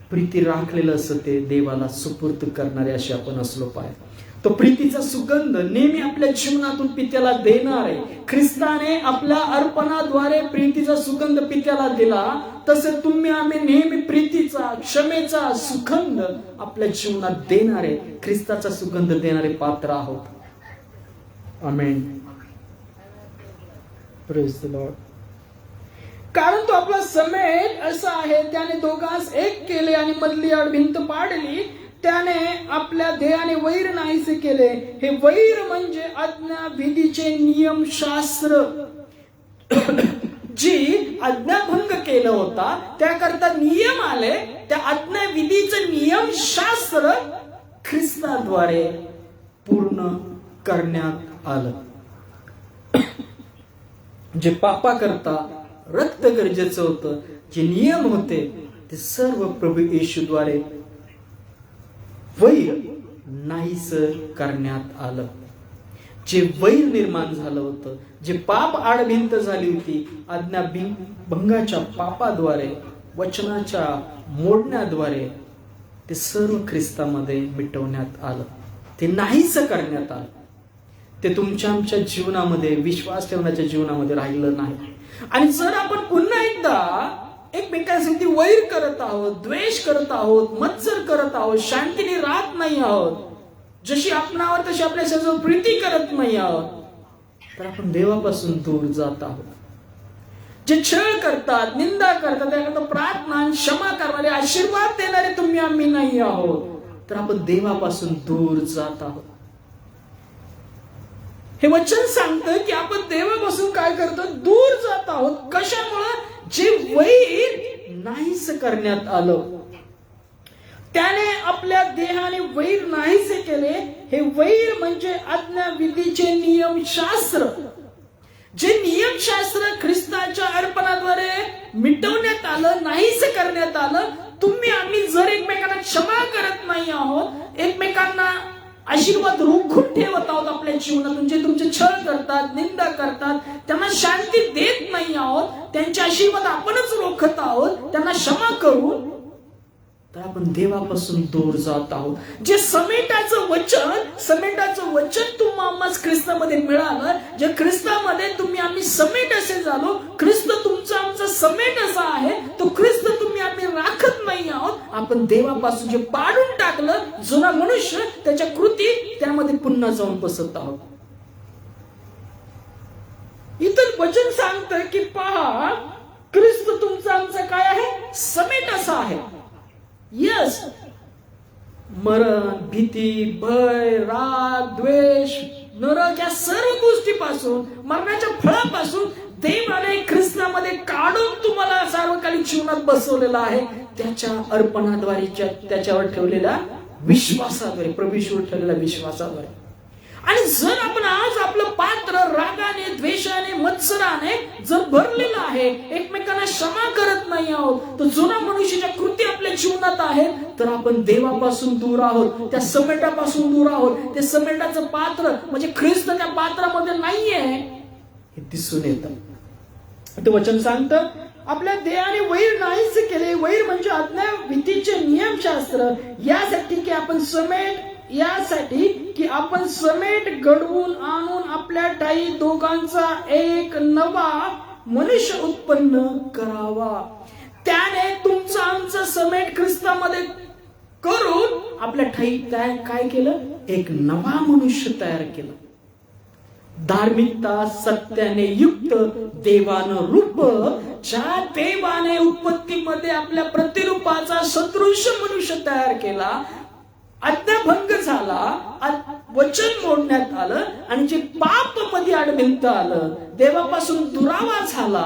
प्रीती राखलेलं असं ते देवाला सुपूर्द करणारे असे आपण असलो पाहिजे. तो प्रीतीचा सुगंध नेहमी आपल्या जीवनातून पित्याला देणार आहे. ख्रिस्ताने आपल्या अर्पणाद्वारे प्रीतीचा सुगंध पित्याला दिला, तसे तुम्ही आम्ही नेहमी प्रीतीचा, क्षमेचा सुगंध आपल्या जीवनात देणारे, ख्रिस्ताचा सुगंध देणारे पात्र आहोत. आमेन. Praise the Lord. कारण तो आपला समेट असा आहे. त्याने दोघांस एक केले आणि मधली आडभिंत पाडली. त्याने आपल्या देहाने वैर नाहीसे केले. हे वैर म्हणजे आज्ञा विधीचे नियमशास्त्र. जी आज्ञाभंग केला होता त्याकरता नियम आले. त्या आज्ञा विधीचं नियमशास्त्र ख्रिस्ताद्वारे पूर्ण करण्यात आलं. जे पापा करता रक्त गरजेचं होतं, जे नियम होते, ते सर्व प्रभू येशूद्वारे वैर नाहीस करण्यात आलं. जे वैर निर्माण झालं होतं, जे पाप आडभिंत झाली होती, आज्ञाभंगाच्या पापाद्वारे, वचनाच्या मोडण्याद्वारे, ते सर्व ख्रिस्तामध्ये मिटवण्यात आलं, ते नाहीच करण्यात आलं. ते तुमच्या आमच्या जीवनामध्ये, विश्वास ठेवण्याच्या जीवनामध्ये राहिलं नाही. आणि जर आपण पुन्हा एकदा एकमेकांसाठी वैर करत आहोत, द्वेष करत आहोत, मत्सर करत आहोत, शांतीने राहत नाही आहोत, जशी आपणावर तशी आपल्या शेजारी प्रीती करत नाही आहोत, तर आपण देवापासून दूर जात आहोत. जे छळ करतात, निंदा करतात, त्याकरता प्रार्थना, क्षमा करणारे, आशीर्वाद देणारे तुम्ही आम्ही नाही आहोत, तर आपण देवापासून दूर जात आहोत. हे वचन सांगतं की आपण देवापासून काय करतो? दूर जात आहोत. कशामुळे? जे वैर नाहीच करण्यात आलं, त्याने आपल्या देहाने वैर नाहीसे केले. हे वैर म्हणजे आज्ञाविधीचे नियमशास्त्र. जे नियमशास्त्र ख्रिस्ताच्या अर्पणाद्वारे मिटवण्यात आलं, नाहीच करण्यात आलं. तुम्ही आम्ही जर एकमेकांना क्षमा करत नाही आहोत, एकमेकांना आशीर्वाद रोखून ठेवत आहोत आपल्या जीवनातून, जे तुमचे छळ करतात, निंदा करतात, त्यांना शांती देत नाही आहोत, त्यांचे आशीर्वाद आपणच रोखत आहोत, त्यांना क्षमा करू, तर आपण देवापासून दूर जात आहोत. जे समेटाचं वचन तुम्हाला ख्रिस्तामध्ये मिळालं, जे ख्रिस्तामध्ये तुम्ही आम्ही समेट असे झालो, ख्रिस्त तुमचा आमचा समेट असा आहे, तो ख्रिस्त तुम्ही आम्ही राखत नाही आहोत. आपण देवापासून जे पाडून टाकलं जुना मनुष्य, त्याच्या कृती त्यामध्ये पुन्हा जाऊन बसत आहोत. इथं वचन सांगतं की पहा, ख्रिस्त तुमचा आमचा काय आहे? समेट असा आहे. यस, मरण, भीती, भय, राग, द्वेष, नरक या सर्व गोष्टीपासून, मरणाच्या फळापासून देवाने ख्रिस्तामध्ये काढून तुम्हाला सार्वकालिक जीवनात बसवलेला आहे. त्याच्या अर्पणाद्वारे, त्याच्यावर ठेवलेल्या विश्वासाद्वारे, प्रभू येशूवर ठेवलेल्या विश्वासाद्वारे. आणि जर आपण आज आपलं पात्र रागाने, द्वेषाने, मत्सराने जर भरलेलं आहे, एकमेकांना क्षमा करत नाही आहोत, तर जुना मनुष्याच्या कृती आपल्या जीवनात आहेत, तर आपण देवापासून दूर आहोत, त्या समेटापासून दूर आहोत. ते समेटाचं पात्र म्हणजे ख्रिस्त त्या पात्रामध्ये नाहीये, हे दिसून येतं. ते वचन सांगतं, आपल्या देहाने वैर नाहीच केले. वैर म्हणजे आज्ञाविधीचे नियमशास्त्र, यासाठी की आपण समेट घडवून आणून आपल्या ठाई दोघांचा एक नवा मनुष्य उत्पन्न करावा. त्याने तुमचा आमचा समेट ख्रिस्तामध्ये करून आपल्या ठाई काय केलं? एक नवा मनुष्य तयार केलं. धार्मिकता, सत्याने युक्त, देवानं रूप, ज्या देवाने उत्पत्तीमध्ये आपल्या प्रतिरूपाचा सदृश मनुष्य तयार केला, आज्ञाभंग झाला, वचन मोडण्यात आलं, आणि जे पाप मध्ये आडभिंत आलं, देवापासून दुरावा झाला,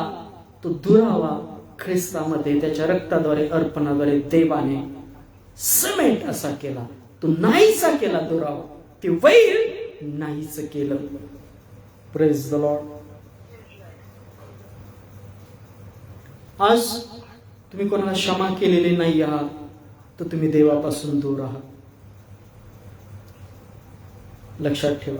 तो दुरावा ख्रिस्तामध्ये त्याच्या रक्ताद्वारे, अर्पणाद्वारे देवाने समेट असा केला. तो नाहीसा केला दुरावा, ते वैर नाहीच केलं. Praise the Lord. आज तुम्ही कोणाला क्षमा केलेली नाही आहात, तर तुम्ही देवापासून दूर आहात. लक्षात ठेवा.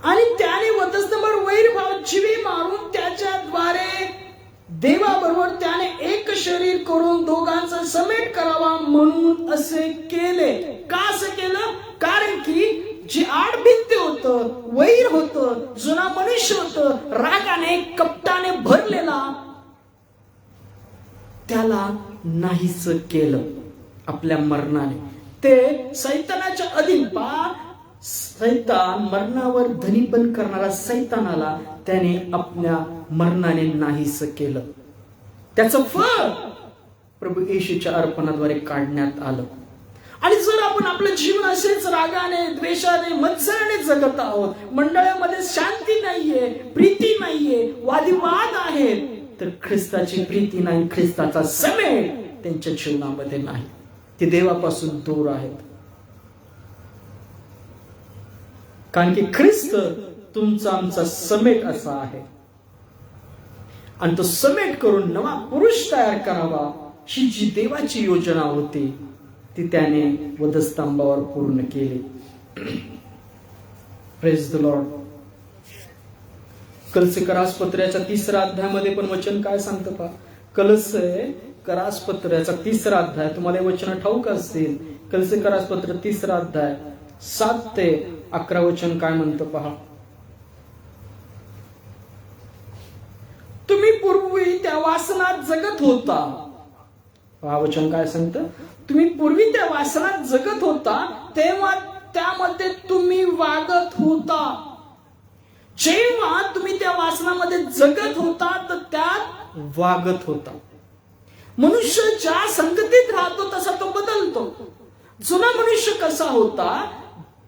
आणि त्याने वधस्तंभावर वैरभाव जीवे मारून त्याच्याद्वारे देवाबरोबर त्याने एक शरीर करून दोघांचा समेट करावा म्हणून असे केले. का असं केलं? कारण की जे आडभिंते होतं, वैर होतं, जुना मनुष्य होतं, रागाने, कपटाने भरलेला, त्याला नाहीच केलं आपल्या मरणाने. ते सैतानाच्या अधीन, सैतान मरणावर धनीपण करणारा सैतानाला त्याने आपल्या मरणाने नाहीस केलं. त्याचं फळ प्रभू येशूच्या अर्पणाद्वारे काढण्यात आलं. आणि जर आपण आपलं जीवन असेच रागाने, द्वेषाने, मत्सराने जगत आहोत, मंडळामध्ये शांती नाहीये, प्रीती नाहीये, वादिवाद आहेत, तर ख्रिस्ताची प्रीती नाही, ख्रिस्ताचा समेट त्यांच्या जीवनामध्ये नाही. ते देवापासून दूर आहेत. कारण की ख्रिस्त तुमचा आमचा समेट असा आहे, आणि तो समेट करून नवा पुरुष तयार करावा, ही जी देवाची योजना होती ती त्याने वधस्तंभावर पूर्ण केली. Praise the Lord. कलसे करासपत्राच्या 3रा अध्यायामध्ये पण वचन काय सांगतं पहा. कलसे करासपत्राचा 3रा अध्याय, तुम्हाला हे वचन ठाऊक असतील. कलसे करासपत्र 3रा अध्याय 7 ते 11 वचन काय म्हणतं पहा. तुम्ही पूर्वी त्या वासनात जगत होता. हा वचन काय सांगतं. तुम्ही पूर्वी त्या वासनात जगत होता तेव्हा त्यामध्ये तुम्ही वागत होता. जेव्हा तुम्ही त्या वासनामध्ये जगत होता तर त्यात वागत होता. मनुष्य ज्या संगतीत राहतो तसा तो बदलतो. जुना मनुष्य कसा होता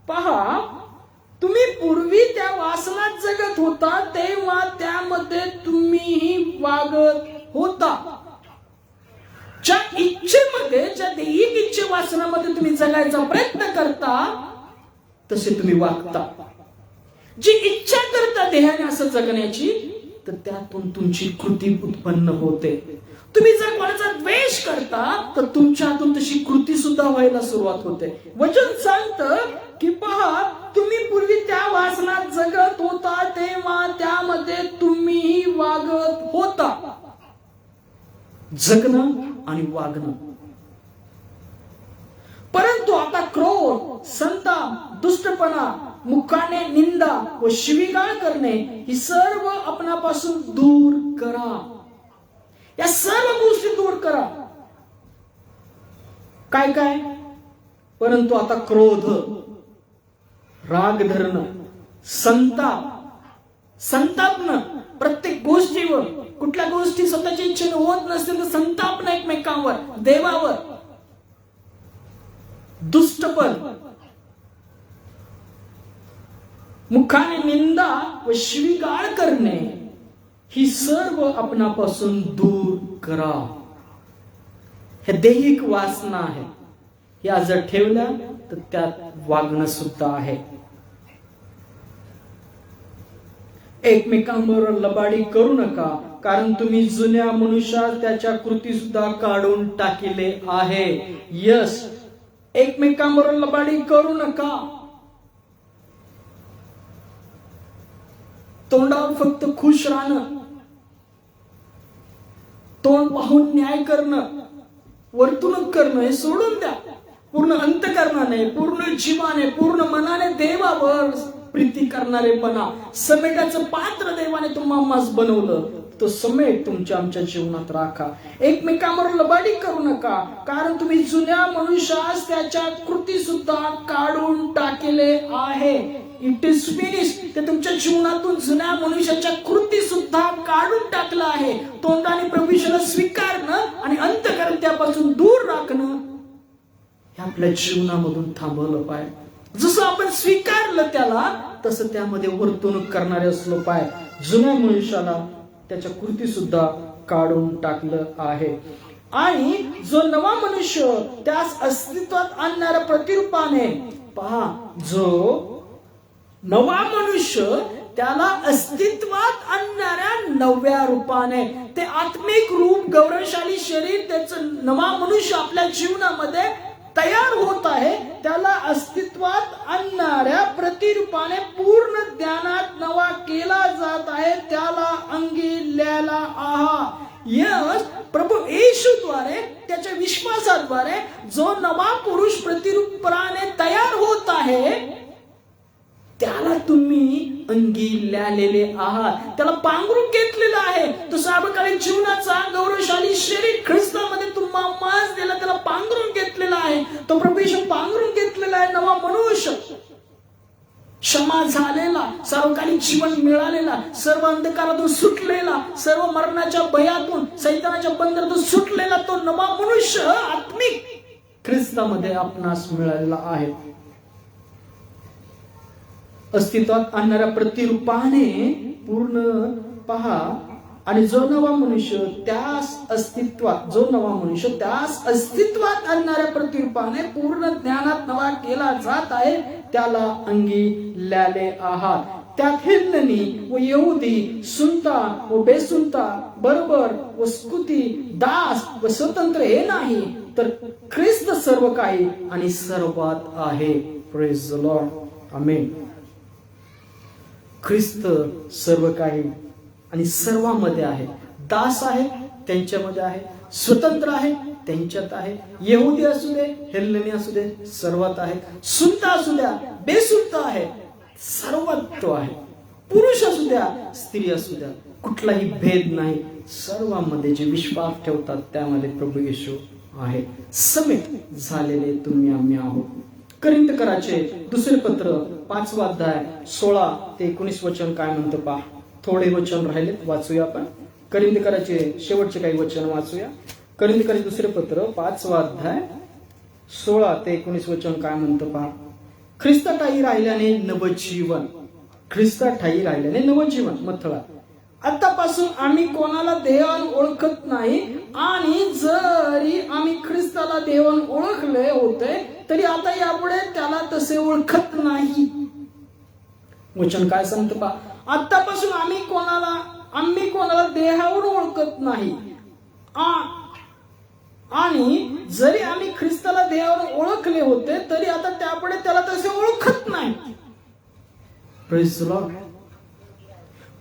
पहा. तुम्ही पूर्वी त्या वासनात जगत होता तेव्हा त्यामध्ये तुम्ही वागत होता. ज्या इच्छेमध्ये, ज्या दैहिक इच्छे वासनामध्ये तुम्ही जगायचा प्रयत्न करता तसे तुम्ही वागता. जी इच्छा करता देहाने असं जगण्याची तर त्यातून तुमची कृती उत्पन्न होते. तुम्ही जर कोणाचा द्वेष करता तर तुमच्या हातून तशी कृती सुद्धा व्हायला सुरुवात होते. वचन सांगतं की पहा, तुम्ही पूर्वी त्या वासनात जगत होता तेव्हा त्यामध्ये तुम्ही वागत होता. जगणं आणि वागणं. परंतु आता क्रोध, संताप, दुष्टपणा, मुखाने निंदा व शिवीगाळ करणे ही सर्व आपणापासून दूर करा. या सर्व गोष्टी दूर करा. काय काय. परंतु आता क्रोध, राग धरणं, संतापणं प्रत्येक गोष्टीवर, कुठल्या गोष्टी स्वतःच्या इच्छेने होत नसतील तर संतापणं एकमेकांवर, देवावर. दुष्टपण, मुखाने निंदा व शिवीगाळ करणे ही सर्व आपणापासून दूर करा. हे दैहिक वासना आहे. या जर ठेवल्या तर त्यात वागणं सुद्धा आहे. एकमेकांबरोबर लबाडी करू नका, कारण तुम्ही जुन्या मनुष्यात त्याच्या कृती सुद्धा काढून टाकले आहे. यस, एकमेकांबरोबर लबाडी करू नका. तोंडावर फक्त खुश राहणं, तोंड पाहून न्याय करणं, वर्तणूक करणं हे सोडून द्या. पूर्ण अंतःकरणाने, पूर्ण जीवाने, पूर्ण मनाने देवावर प्रीती करणारेपणा. समेटाचं पात्र देवाने तुम्हाला बनवलं, तो समेट तुमच्या आमच्या जीवनात राखा. एकमेकांबरोबर लबाडी करू नका, कारण तुम्ही जुन्या मनुष्यास त्याच्या कृती सुद्धा काढून टाकले आहे. It is finish. ते तुमच्या जीवनातून जुन्या मनुष्याच्या कृती सुद्धा काढून टाकलं आहे. तोंडाने प्रभूला स्वीकारणं आणि अंतःकरण त्यापासून दूर राखणं हे आपल्या जीवनामधून थांबवलं पाहिजे. जसं आपण स्वीकारलं त्याला तसं त्यामध्ये वर्तणूक करणारे असलो पाहिजे. जुन्या मनुष्याला त्याच्या कृती सुद्धा काढून टाकलं आहे. आणि जो नवा मनुष्य त्यास अस्तित्वात आणणाऱ्या प्रतिरूपाने पहा. जो नवा मनुष्य त्याला अस्तित्वात आणणाऱ्या नव्या रूपाने, ते आत्मिक रूप, गौरवशाली शरीर, त्याचं नवा मनुष्य आपल्या जीवनामध्ये तयार होत आहे. त्याला अस्तित्वात आणणाऱ्या प्रतिरूपाने पूर्ण ज्ञानात नवा केला जात आहे. त्याला अंगिल्याला आहात. यस, प्रभू येशूद्वारे, त्याच्या विश्वासाद्वारे जो नवा पुरुष प्रतिरूपाने तयार होत आहे त्याला तुम्ही अंगिल्यालेले आहात. त्याला पांघरून घेतलेलं आहे. तो सार्वकालिक जीवनाचा गौरवशाली शरीर ख्रिस्तामध्ये तुम्हाला मास दिला, त्याला पांघरून घेतलेला आहे. तो प्रभू येशू पांघरून घेतलेला आहे. नवा मनुष्य, क्षमा झालेला, सार्वकालिक जीवन मिळालेला, सर्व अंधकारातून सुटलेला, सर्व मरणाच्या भयातून, सैतानाच्या बंधनातून सुटलेला तो नवा मनुष्य आत्मिक ख्रिस्तामध्ये आपणास मिळालेला आहे. अस्तित्वात आणणाऱ्या प्रतिरूपाने पूर्ण पहा. आणि जो नवा मनुष्य त्यास अस्तित्वात आणणाऱ्या प्रतिरूपाने पूर्ण ज्ञानात नवा केला जात आहे त्याला अंगिल्याले आहात. त्यात हिंदनी व यहुदी, सुनता व बेसुनता, बरोबर व स्कुती, दास व स्वतंत्र हे नाही, तर ख्रिस्त सर्व काही आणि सर्वात आहे. Praise the Lord. आमेन. ख्रिस्त सर्व काही आणि सर्वांमध्ये आहे. दास आहे त्यांच्यामध्ये आहे, स्वतंत्र आहे त्यांच्यात आहे, यहुदी असू दे हेलेनी असू दे सर्वात आहे, सुद्धा असू द्या बेसुद्धा आहे, सर्वात तो आहे. पुरुष असू द्या स्त्री असू द्या, कुठलाही भेद नाही. सर्वांमध्ये जे विश्वास ठेवतात त्यामध्ये प्रभू येशू आहे. समेट झालेले तुम्ही आम्ही आहोत. करिंथकराचे दुसरे पत्र 5वा अध्याय 16 ते 19 वचन काय म्हणतं पहा. थोडे वचन राहिलेत, वाचूया आपण. करिंथकराचे शेवटचे काही वचन वाचूया. करिंथकराचे दुसरे पत्र 5वा अध्याय 16 ते 19 वचन काय म्हणतं पहा. ख्रिस्ताठाई राहिल्याने नवजीवन, ख्रिस्ताठाई राहिल्याने नवजीवन. मथळा, आतापासून आम्ही कोणाला देवान ओळखत नाही, आणि जरी आम्ही ख्रिस्ताला देवान ओळखले होते तरी आता यापुढे त्याला तसे ओळखत नाही. वचन काय सांगतं पहा. आतापासून आम्ही कोणाला देहावर ओळखत नाही, आणि जरी आम्ही ख्रिस्ताला देवावर ओळखले होते तरी आता त्यापुढे त्याला तसे ओळखत नाही. Praise the Lord.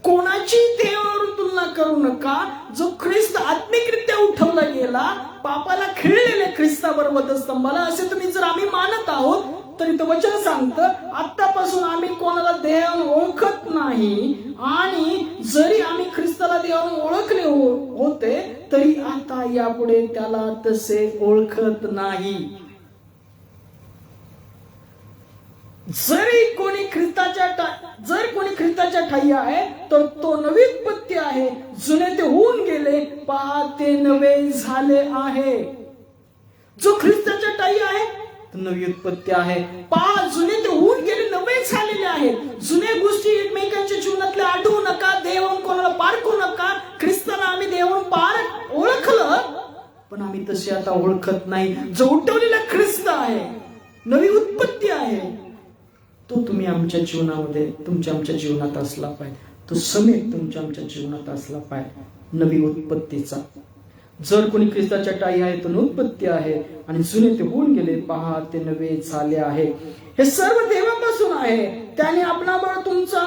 कोणाची देवावर तुलना करू नका. जो ख्रिस्त आत्मिकरित्या उठवला गेला, पापाला खिळलेले ख्रिस्ताबरोबर वधस्तंभाला, असे तुम्ही जर आम्ही मानत आहोत तरी तो वचन सांगतं आतापासून आम्ही कोणाला देवावर ओळखत नाही, आणि जरी आम्ही ख्रिस्ताला देवावर ओळखले होते तरी आता यापुढे त्याला तसे ओळखत नाही. जर कोणी ख्रिस्ताच्या ठाई आहे तर तो नवी उत्पत्ती आहे. जुने ते होऊन गेले, पहा ते नवे झाले आहे. जो ख्रिस्ताच्या ठाई आहे तो नवी उत्पत्ती आहे. पहा जुने ते होऊन गेले, नवे झालेले आहेत. जुन्या गोष्टी एकमेकांच्या जीवनातल्या आठवू नका. देवाहून कोणाला पारखू नका. ख्रिस्ताला आम्ही देवाहून पार ओळखलं, पण आम्ही तसे आता ओळखत नाही. जो उठवलेला ख्रिस्त आहे, नवी उत्पत्ती आहे, तो तुम्ही आमच्या जीवनामध्ये, तुमच्या आमच्या जीवनात असला पाहिजे. तो समेट तुमच्या आमच्या जीवनात असला पाहिजे, नवी उत्पत्तीचा. जर कोणी ख्रिस्ताच्या ठाई आहे तो नवोत्पत्ती आहे, आणि जुने ते होऊन गेले, पहा ते नवे झाले आहे. हे सर्व देवापासून आहे. त्याने आपणाबरोबर तुमचा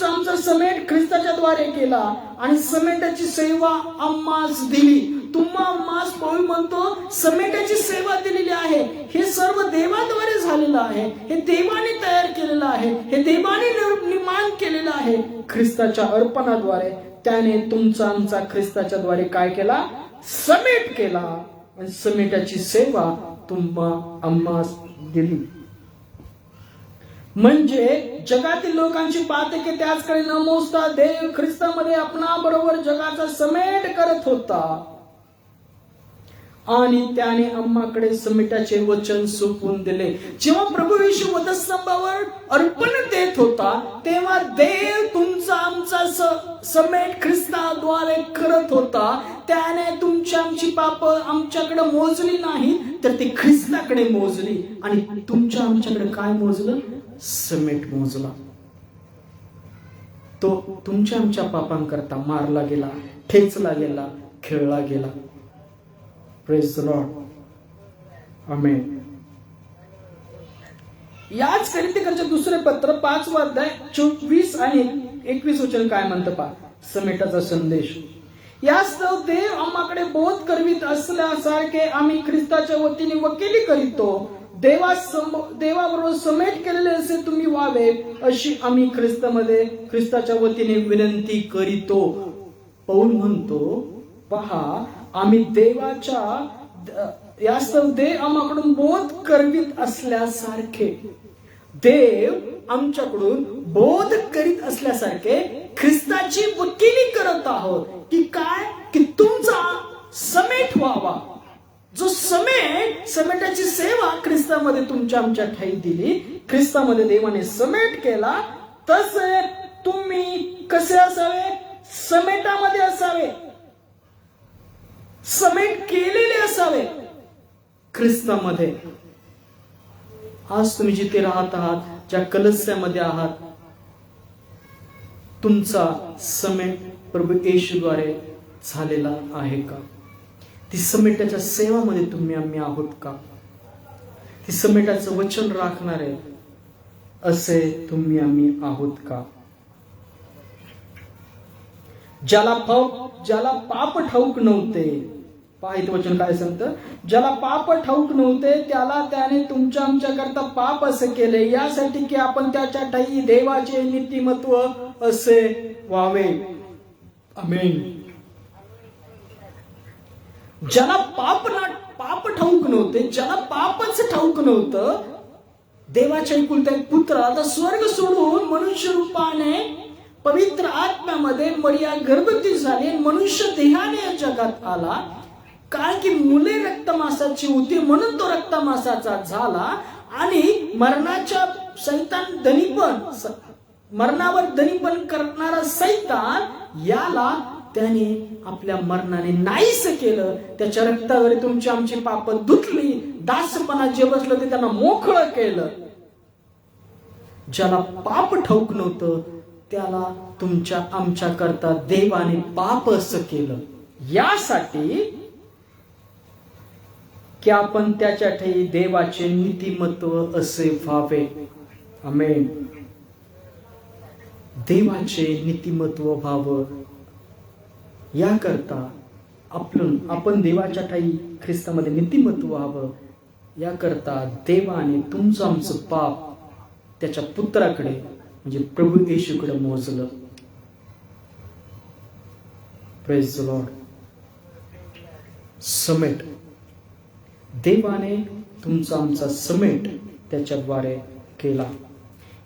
आमचा समेट ख्रिस्ताच्या द्वारे केला, आणि समेटाची सेवा आम्हास दिली. तुम्हा आम्हास पौल म्हणतो समेटाची सेवा दिलेली आहे. हे सर्व देवाद्वारे झालेलं आहे. हे देवाने तयार केलेलं आहे. हे देवाने निर्माण केलेलं आहे. ख्रिस्ताच्या अर्पणाद्वारे त्याने तुमचा आमचा ख्रिस्ताच्या द्वारे काय केला? समेट केला, आणि समेटाची सेवा तुम्हा आम्हास दिली. म्हणजे जगातील लोकांची पाहते की त्याचकडे न मोजता देव ख्रिस्तामध्ये आपणा बरोबर जगाचा समेट करत होता, आणि त्याने आम्हाकडे समेटाचे वचन सोपवून दिले. जेव्हा प्रभू येशू वधस्तंभावर अर्पण देत होता तेव्हा देव तुमचा आमचा समेट ख्रिस्ताद्वारे करत होता. त्याने तुमची आमची पाप आमच्याकडे मोजली नाही, तर ती ख्रिस्ताकडे मोजली, आणि तुमच्या आमच्याकडे काय मोजलं? समेट मोजला. तो तुमच्या आमच्या पापांकरता मारला गेला, ठेचला गेला, खेळला गेला. Praise the Lord. आमेन. याच करिंथकरांचे दुसरे पत्र 5वा अध्याय 24 आणि 21 वचन काय म्हणतं पहा. समेटाचा संदेश. यास्तव देव आम्हाकडे बोध करवीत असल्यासारखे आम्ही ख्रिस्ताच्या वतीने वकिली करीतो. देवाबरोबर समेट केलेले असे तुम्ही व्हावे, अशी आम्ही ख्रिस्ताच्या वतीने विनंती करीतो. पौल म्हणतो, पहा आम्ही यास्तव देव आम्हाकडून बोध करवीत असल्यासारखे, देव आमच्याकडून बोध करीत असल्यासारखे ख्रिस्ताची वकिली करत आहोत. की काय? की तुमचा समेट व्हावा. जो समेटाची सेवा ख्रिस्तामध्ये तुमच्या आमच्या ठाई दिली, ख्रिस्तामध्ये देवाने समेट केला, तसे तुम्ही कसे असावे? समेटामध्ये असावे, समेट केलेले असावे ख्रिस्तामध्ये. आज तुम्ही जिथे राहत आहात, ज्या कलस्यामध्ये आहात, तुमचा समेट प्रभू येशूद्वारे झालेला आहे का? ती समेटाच्या सेवामध्ये तुम्ही आम्ही आहोत का? ती समेटाचं वचन राखणारे असे तुम्ही आम्ही आहोत का? ज्याला पाप ठाऊक नव्हते, पाहित वचन काय सांगतं, ज्याला पाप ठाऊक नव्हते त्याला त्याने तुमच्या आमच्या करता पाप असे केले, यासाठी की आपण त्याच्या ठायी देवाचे नीतिमत्व असे व्हावे. आमेन. ज्याला पाप ठाऊक नव्हते, ज्याला पापच ठाऊक नव्हतं, देवाच्या एकुलता एक पुत्र आता स्वर्ग सोडून मनुष्य रूपाने पवित्र आत्म्यामध्ये मरिया गर्भवती झाली, मनुष्य देहाने या जगात आला. कारण की मुले रक्तमासाची होती म्हणून तो रक्तमासाचा झाला. आणि मरणाच्या सैतान धनीपण, मरणावर धनीपण करणारा सैतान याला त्याने आपल्या मरणाने नाहीस केलं. त्याच्या रक्तावर तुमची आमची पाप धुतली, दासपणा जे बसलं ते त्यांना मोकळं केलं. ज्याला पाप ठाऊक नव्हतं त्याला तुमच्या आमच्या करता देवाने पाप असं केलं, यासाठी की आपण त्याच्या ठायी देवाचे नीतिमत्व असे व्हावे. आमेन. देवाचे नीतिमत्व व्हावं याकरता आपण देवाच्या ठायी ख्रिस्तामध्ये नीतिमत्व व्हावं याकरता देवाने तुमचं आमचं पाप त्याच्या पुत्राकडे म्हणजे प्रभू येशूकडे मोजलं. Praise the Lord. समेट, देवाने तुमचा आमचा समेट त्याच्याद्वारे केला.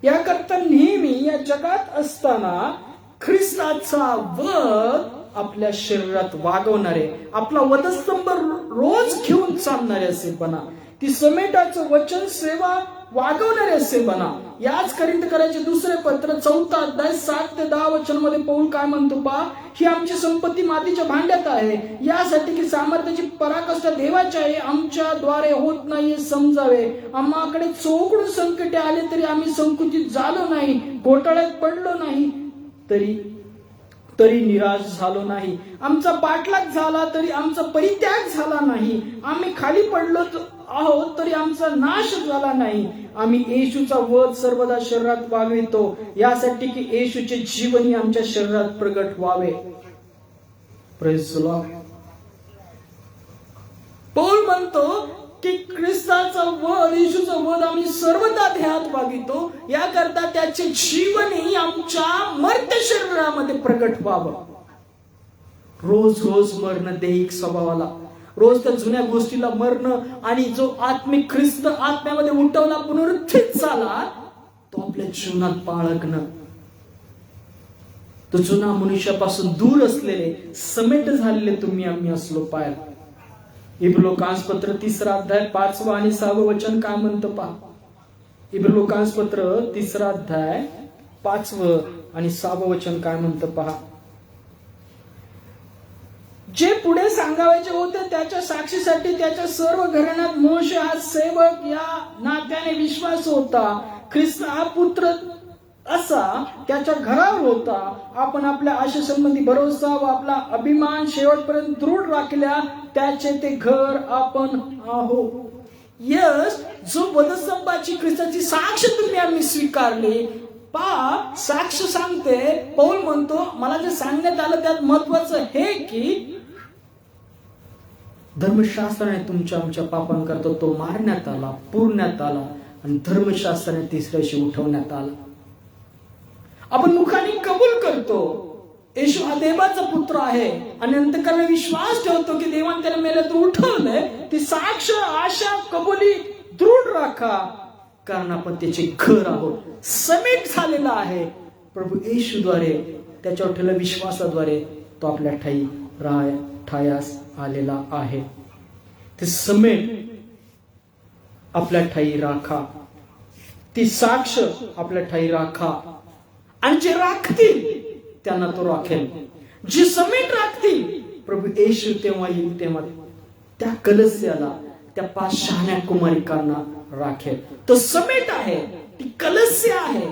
याकरता नेहमी या जगात असताना ख्रिस्ताचा वध आपल्या शरीरात वागवणारे, आपला वधस्तंभ रोज घेऊन चालणारे असे बना. ती समेटाचं वचन सेवा वागवणारे असे बना. याच करिंथकरांचे दुसरे पत्र 4 अध्याय 7 ते 10 वचन मध्ये पौल काय म्हणतो पहा, ही आमची संपत्ती मातीच्या भांड्यात आहे, यासाठी की सामर्थ्याची पराकाष्ठ देवाची आहे, आमच्या द्वारे होत नाही समजावे. आम्हाकडे चोकडून संकटे आले तरी आम्ही संकुचित झालो नाही, घोटाळ्यात पडलो नाही तरी निराश झालो नाही, आमचा पाठलाग झाला तरी आमचा परित्याग झाला नाही, आम्ही खाली पडलो आहोत तरी आमचा नाश झाला नाही. आम्ही येशूचा वध सर्वदा शरीरात वागवितो, यासाठी की येशूचे जीवनही आमच्या शरीरात प्रगट व्हावे. Praise the Lord. पौल म्हणतो की ख्रिस्ताचा वध, येशूचा वध आम्ही सर्वदा ध्येयात वागवितो, याकरता त्याचे जीवनही आमच्या मर्त्य शरीरामध्ये प्रगट व्हावं. रोज रोज मरण दैहिक स्वभावाला, रोज त्या जुन्या गोष्टीला मरणं, आणि जो आत्मिक ख्रिस्त आत्म्यामध्ये उठवला पुनरुत्थित झाला तो आपल्या जीवनात बाळगणं, तो जुना मनुष्यापासून दूर असलेले समेट झालेले तुम्ही आम्ही असलो पाहिजे. इब्रिलोकांसपत्र 3 अध्याय 5 आणि 6 वचन काय म्हणतं पहा. इब्रिलोकांसपत्र 3 अध्याय 5 आणि 6 वचन काय म्हणतं पहा. जे पुढे सांगायचे होते त्याच्या साक्षीसाठी त्याच्या सर्व घराण्यात मोशे हा सेवक या नात्याने विश्वास होता. ख्रिस्त हा पुत्र असा त्याच्या घरावर होता. आपण आपल्या आशेसंबंधी भरोसा व आपला अभिमान शेवटपर्यंत दृढ राखल्या त्याचे ते घर आपण आहोत. यस, जो वधस्तंभाची ख्रिस्ताची साक्ष तुम्ही आम्ही स्वीकारली. साक्ष सांगते, पौल म्हणतो मला जे सांगण्यात आलं त्यात महत्वाचं हे की धर्मशास्त्राने तुमच्या आमच्या पापांकरता तो मारण्यात आला, पुरण्यात आला, आणि धर्मशास्त्राने तिसऱ्याशी उठवण्यात आला. आपण मुखाने कबूल करतो येशू हा देवाचा पुत्र आहे, आणि अंतःकरणाने विश्वास ठेवतो की देवाने त्याला मेल्यातून उठवलंय. ती साक्ष, आशा, कबुली दृढ राखा, कारण आपण त्याचे घर आहोत. समेट झालेला आहे प्रभू येशूद्वारे, त्याच्यावर ठेवलेल्या विश्वासाद्वारे तो आपल्या ठायास आलेला आहे. ते समेट आपल्या ठाई राखा, ती साक्ष आपल्या ठाई राखा, आणि जे राखतील त्यांना तो राखेल. जे समेट राखतील प्रभू येशू तेव्हा येईल तेव्हा त्या कलस्याला, त्या 5 शहाण्या कुमारिकांना राखेल. तो समेट आहे, ती कलस्य आहे,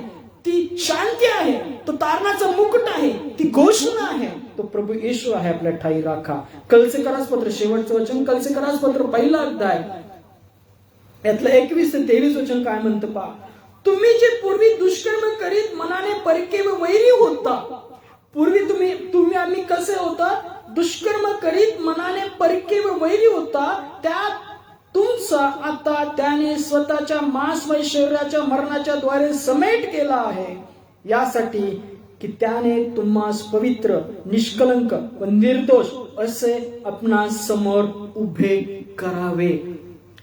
ती शांती आहे, तो तारणाचा मुकुट आहे, ती घोषणा आहे, तो प्रभू येशू आहे. आपल्या ठाई राखा. कलसेकरास पत्र शेवटचं वचन, कलसेकरास पत्र 1 अध्याय यातलं 21 ते 23 वचन काय म्हणतं पहा. तुम्ही जे पूर्वी दुष्कर्म करीत मनाने परके व वैरी होता. पूर्वी तुम्ही आम्ही कसे होता? दुष्कर्म करीत मनाने परके व वैरी होता. त्यात तुमचा आता त्याने स्वतःच्या मांसमय शरीराच्या मरणाच्या द्वारे समेट केला आहे, यासाठी की त्याने तुम्हास पवित्र, निष्कलंक व निर्दोष असे आपणा समोर उभे करावे.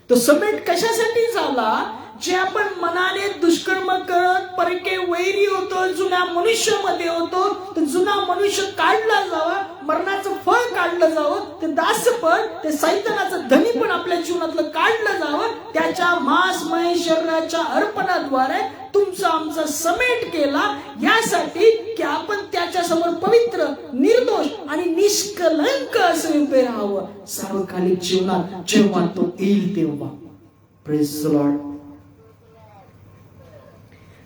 तो समेट कशासाठी झाला? जे आपण मनाने दुष्कर्म करत परके वैरी होतो, जुन्या मनुष्यामध्ये होतो, तो जुना मनुष्य काढला जावा, मरणाचं फळ काढलं जावं, ते दासपण, ते सैतानाचं धनीपण आपल्या जीवनातलं काढलं जावं. त्याच्या मांसमय शरीराच्या अर्पणाद्वारे तुमचा आमचा समेट केला, यासाठी की आपण त्याच्या समोर पवित्र, निर्दोष आणि निष्कलंक असे उभे राहावं सार्वकालिक जीवनात, जेव्हा तो येईल तेव्हा. Praise the Lord.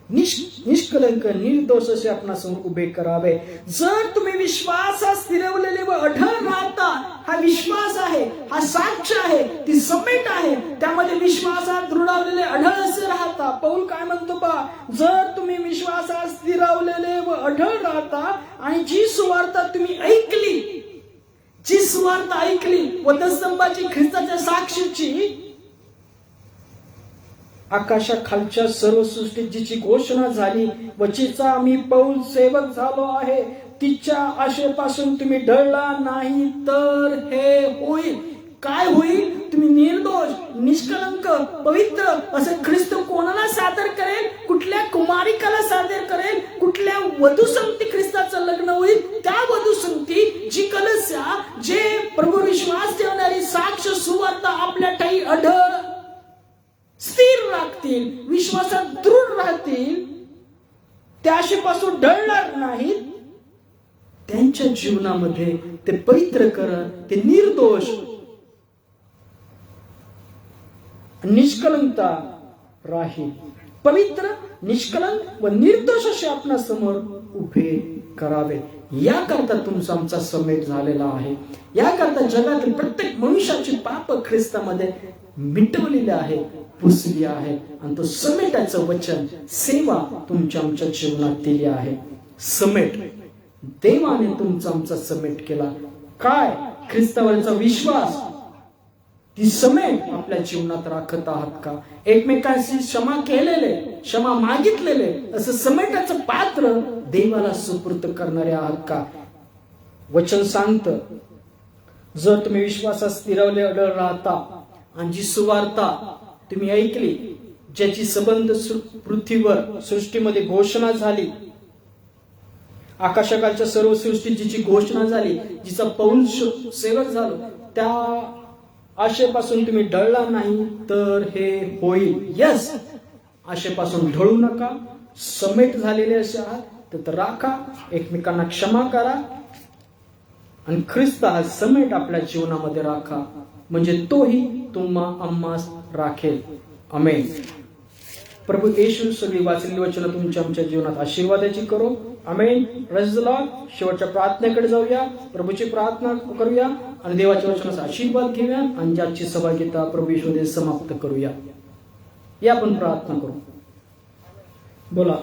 निष्कलंक, निर्दोष असे आपणासमोर उभे करावे. जर तुम्ही विश्वासात स्थिरवलेले व अढळ राहता, हा विश्वास आहे, हा साक्ष आहे, ती समेट आहे, त्यामध्ये विश्वासात दृढवलेले अढळ असे राहता. पौल काय म्हणतो पहा, जर तुम्ही विश्वासात स्थिरवलेले व अढळ राहता आणि जी सुवार्ता तुम्ही ऐकली, जी सुवार्ता ऐकली वधस्तंभाची, ख्रिस्ताच्या साक्षीची, आकाशाखालच्या सर्व सृष्टीत जिची घोषणा झाली व जिचा आम्ही पौल सेवक झालो आहे, तिच्या आशेपासून तुम्ही ढळला नाही तर हे होईल. काय होईल? तुम्ही निर्दोष, निष्कलंक, पवित्र असे ख्रिस्त कोणाला सादर करेल? कुठल्या कुमारिकाला सादर करेल? कुठल्या वधूसंगती ख्रिस्ताचं लग्न होईल? त्या वधूसंगती जी कलस्या, जे प्रभू विश्वास ठेवणारी साक्ष सुवार्ता आपल्या ठाई अढळ स्थिर राहतील, विश्वासात दृढ राहतील, त्या आशेपासून ढळणार नाहीत, त्यांच्या जीवनामध्ये ते पवित्र करत, ते निर्दोष, निष्कलंकता राहील. पवित्र, निष्कलंक व निर्दोष असे आपणा समोर उभे करावे. याकरता तुमचा आमचा समेट झालेला आहे. याकरता जगातील प्रत्येक मनुष्याची पाप ख्रिस्तामध्ये मिटवलेली आहे, पुसली आहे, आणि तो समेटाचं वचन, सेवा तुमच्या आमच्या जीवनात दिली आहे. समेट, देवाने तुमचा आमचा समेट केला. काय? ख्रिस्तावरचा विश्वास. ती समेट आपल्या जीवनात राखत आहात का? एकमेकांशी क्षमा केलेले, क्षमा मागितलेले असं समेटाचं पात्र देवाला सुपूर्त करणारे आहात का? वचन सांगतं, जर तुम्ही विश्वासात स्थिरवले अडळ राहता आणि जी सुवार्ता तुम्ही ऐकली, ज्याची संबंध पृथ्वीवर, सृष्टीमध्ये घोषणा झाली, आकाशाखालच्या सर्व सृष्टीत जिची घोषणा झाली, जिचा पौल सेवक झालो, त्या आशेपासून तुम्ही ढळला नाही तर हे होईल. यस, आशेपासून ढळू नका. समेट झालेले असे आहात तर राखा, एकमेकांना क्षमा करा आणि ख्रिस्त हा समेट आपल्या जीवनामध्ये राखा, म्हणजे तोही तुम्हा आम्हास राखेल. आमेन. प्रभू येशू सगळी वाचलेली वचनं तुमच्या आमच्या जीवनात आशीर्वादाची करो. आमेन. Praise the Lord. शेवटच्या प्रार्थनेकडे जाऊया, प्रभूची प्रार्थना करूया आणि देवाच्या वचनाचा आशीर्वाद घेऊया आणि ज्याची सभा घेता प्रभू येशूने समाप्त करूया. या आपण प्रार्थना करू. बोला.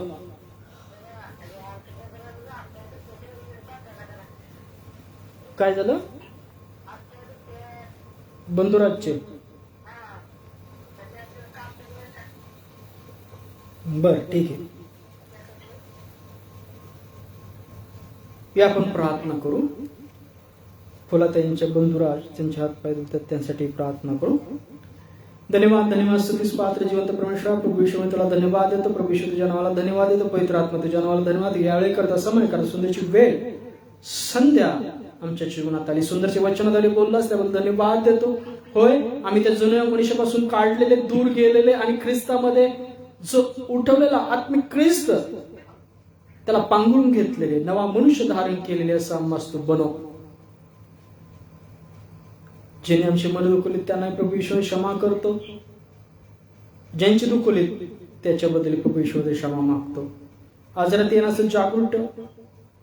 काय झालं? बंधुराजचे. बर, ठीक आहे. या आपण प्रार्थना करू. फुलाताईंच्या बंधुराज, त्यांचे हात पाय दुखतात, त्यांसाठी प्रार्थना करू. धन्यवाद, धन्यवाद. स्तुतीस पात्र जिवंत परमेश्वरा, प्रभू येशू तुला धन्यवाद देतो. प्रभू येशू तुझ्या नावाला धन्यवाद देतो. पवित्र आत्मा तुझ्या नावाला धन्यवाद. यावेळी करता समय करा, सुंदरची वेळ, संध्या आमच्या जीवनात आली, सुंदरचे वचनात आले, बोललास त्याबद्दल धन्यवाद देतो. होय, आम्ही त्या जुन्या मनुष्यापासून काढलेले, दूर गेलेले आणि ख्रिस्तामध्ये जो उठवलेला आत्मिक ख्रिस्त, त्याला पांघरून घेतलेले, नवा मनुष्य धारण केलेले असं आम्हास तू बनव. ज्याने आमची मन दुखवलीत त्यांना प्रभू ईश्वर क्षमा करतो. ज्यांची दुखवलीत त्याच्याबद्दल प्रभू ईश्वर क्षमा मागतो. आज रात्री येण्याचं जागृत ठेव.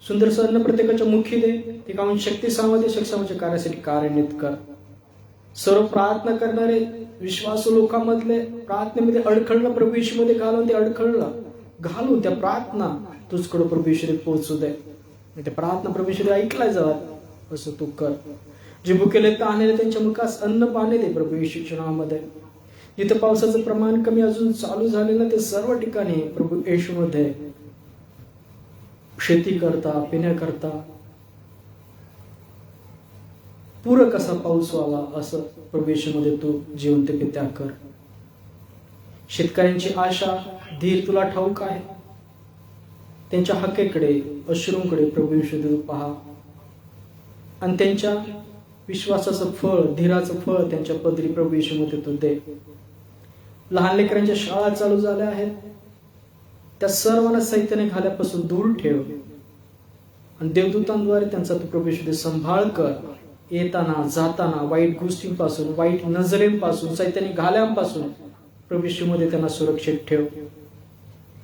सुंदर सन्न प्रत्येकाच्या मुखी दे. ते काहून शक्ती सामर्थ्य सक्षमाच्या कार्यासाठी कार्यान्वित कर. सर्व प्रार्थना करणारे विश्वासू लोकांमधले प्रार्थनेमध्ये अडखळणं प्रभू येशूमध्ये घालून ते अडखळणं घालून त्या प्रार्थना तुझकडे प्रभू येशूने पोहोचू दे. त्या प्रार्थना प्रभू येशूने ऐकल्या जातात असं तू कर. जे भुकेले ताणलेले त्यांच्या मुखास अन्न पाणी दे प्रभू येशूच्या नावामध्ये. जिथे पावसाचं प्रमाण कमी अजून चालू झालेलं ते सर्व ठिकाणी प्रभू येशूमध्ये शेती करता पिण्याकरता पूरक असा पाऊस व्हावा असं प्रभू येशूमध्ये तू जिवंत पित्या कर. शेतकऱ्यांची आशा धीर तुला ठाऊक आहे. त्यांच्या हक्केकडे अश्रूंकडे प्रभू येशू तू पहा आणि त्यांच्या विश्वासाचं फळ धीराचं फळ त्यांच्या पदरी प्रभू येशूमध्ये तू दे. लहान लेकरांच्या शाळा चालू झाल्या आहेत. त्या सर्वांना सैताने घाल्यापासून दूर ठेव आणि देवदूतांद्वारे त्यांचा तू प्रभू येशू संभाळ कर. येताना जाताना वाईट गोष्टींपासून वाईट नजरेंपासून सैतानी घाल्यांपासून प्रभू येशूमध्ये त्यांना सुरक्षित ठेव.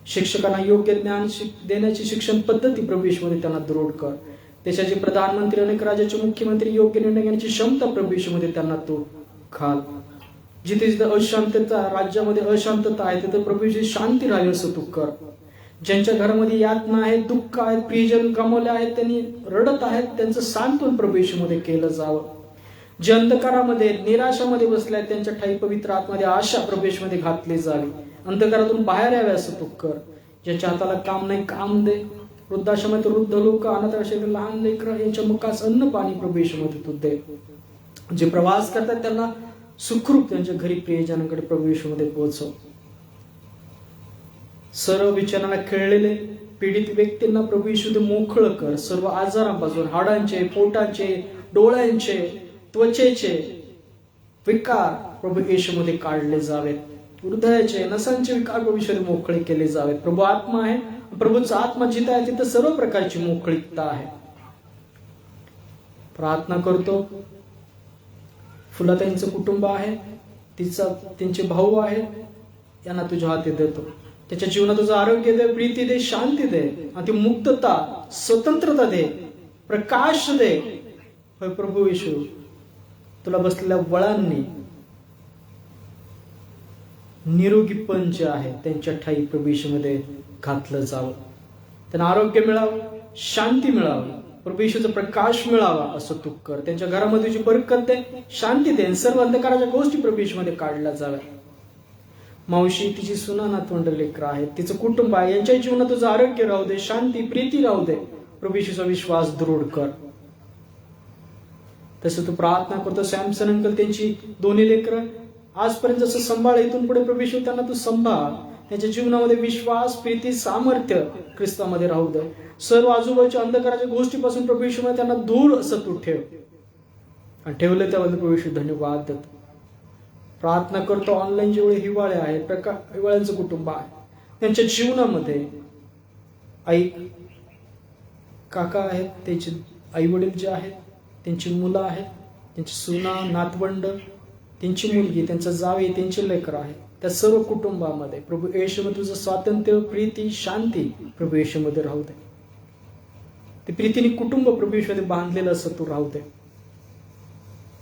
शिक्षकांना योग्य ज्ञान देण्याची शिक्षण पद्धती प्रभू येशूमध्ये त्यांना दृढ कर. देशाचे प्रधानमंत्री अनेक राज्याचे मुख्यमंत्री योग्य निर्णय घेण्याची क्षमता प्रभू येशूमध्ये त्यांना तू घाल. जिथे जिथे अशांतता राज्यामध्ये अशांतता आहे तिथे प्रभू येशू शांती राहावी असं तू कर. ज्यांच्या घरामध्ये यातना आहेत दुःख आहेत प्रियजन गमावले आहेत त्यांनी रडत आहेत त्यांचं सांत्वन प्रभू येशूमध्ये केलं जावं. जे अंधकारामध्ये निराशामध्ये बसले आहेत त्यांच्या ठाई पवित्र आतमध्ये आशा प्रभू येशूमध्ये घातली जावी. अंधकारातून बाहेर यावे असं तू कर. ज्यांच्या हाताला काम नाही काम दे. वृद्धाश्रमात वृद्ध लोक अनाथ आश्रमातील लहान लेकरं यांच्या मुखास अन्न पाणी प्रभू येशूमध्ये तू दे. जे प्रवास करतात त्यांना सुखरूप त्यांच्या घरी प्रियजनांकडे प्रभू येशूमध्ये पोहोचव. सर्व विचारांना खेळलेले पीडित व्यक्तींना प्रभू येशू मोकळं कर. सर्व आजारांपासून हाडांचे पोटाचे डोळ्यांचे त्वचेचे विकार प्रभू येशूमध्ये काढले जावेत. हृदयाचे नसांचे विकार प्रभू येशूने मोकळे केले जावेत. प्रभू आत्मा आहे. प्रभूचा आत्मा जिथे आहे तिथे सर्व प्रकारची मोकळीकता आहे. प्रार्थना करतो फुलाताईंचं कुटुंब आहे त्यांचे भाऊ आहेत यांना तुझ्या हाती देतो. त्याच्या जीवनात तुझं आरोग्य दे प्रीती दे शांती दे आणि ती मुक्तता स्वतंत्रता दे प्रकाश दे. प्रभू येशू तुला बसलेल्या वळांनी निरोगीपण जे आहे त्यांच्या ठाई प्रभू येशूमध्ये घातलं जावं. त्यांना आरोग्य मिळावं शांती मिळावी प्रभू येशूचा प्रकाश मिळावा असं तू कर. त्यांच्या घरामध्ये जी बरकत दे शांती दे. सर्व अंधकाराच्या गोष्टी प्रभू येशूमध्ये काढल्या जाव्या. मावशी तिची सुना नातवंड लेकरं आहेत तिचं कुटुंब आहे यांच्या जीवनात तुझं आरोग्य राहू दे शांती प्रीती राहू दे. प्रभू येशूचा विश्वास दृढ कर. तसं तू प्रार्थना करतो सॅमसन अंकल त्यांची दोन्ही लेकरं आजपर्यंत जसं सांभाळ इथून पुढे प्रभू येशू त्यांना तू सांभाळ. त्यांच्या जीवनामध्ये विश्वास प्रीती सामर्थ्य ख्रिस्तामध्ये राहू दे. सर्व आजूबाजूच्या अंधकाराच्या गोष्टीपासून प्रभू येशूमध्ये त्यांना दूर असं तू ठेव आणि ठेवलं त्याबद्दल प्रभू येशू धन्यवाद देतो. प्रार्थना करतो ऑनलाईन जेवढे हिवाळे आहेत हिवाळ्यांचं कुटुंब आहे त्यांच्या जीवनामध्ये आई काका आहेत त्यांचे आई वडील जे आहेत त्यांची मुलं आहेत त्यांची सुना नातवंड त्यांची मुलगी त्यांचा जावे त्यांचे लेकरं आहेत त्या सर्व कुटुंबामध्ये प्रभू येशूमध्ये तुझं स्वातंत्र्य प्रीती शांती प्रभू येशूमध्ये राहू दे. ते प्रीतीने कुटुंब प्रभू येशूमध्ये बांधलेलं असं तू राहू दे.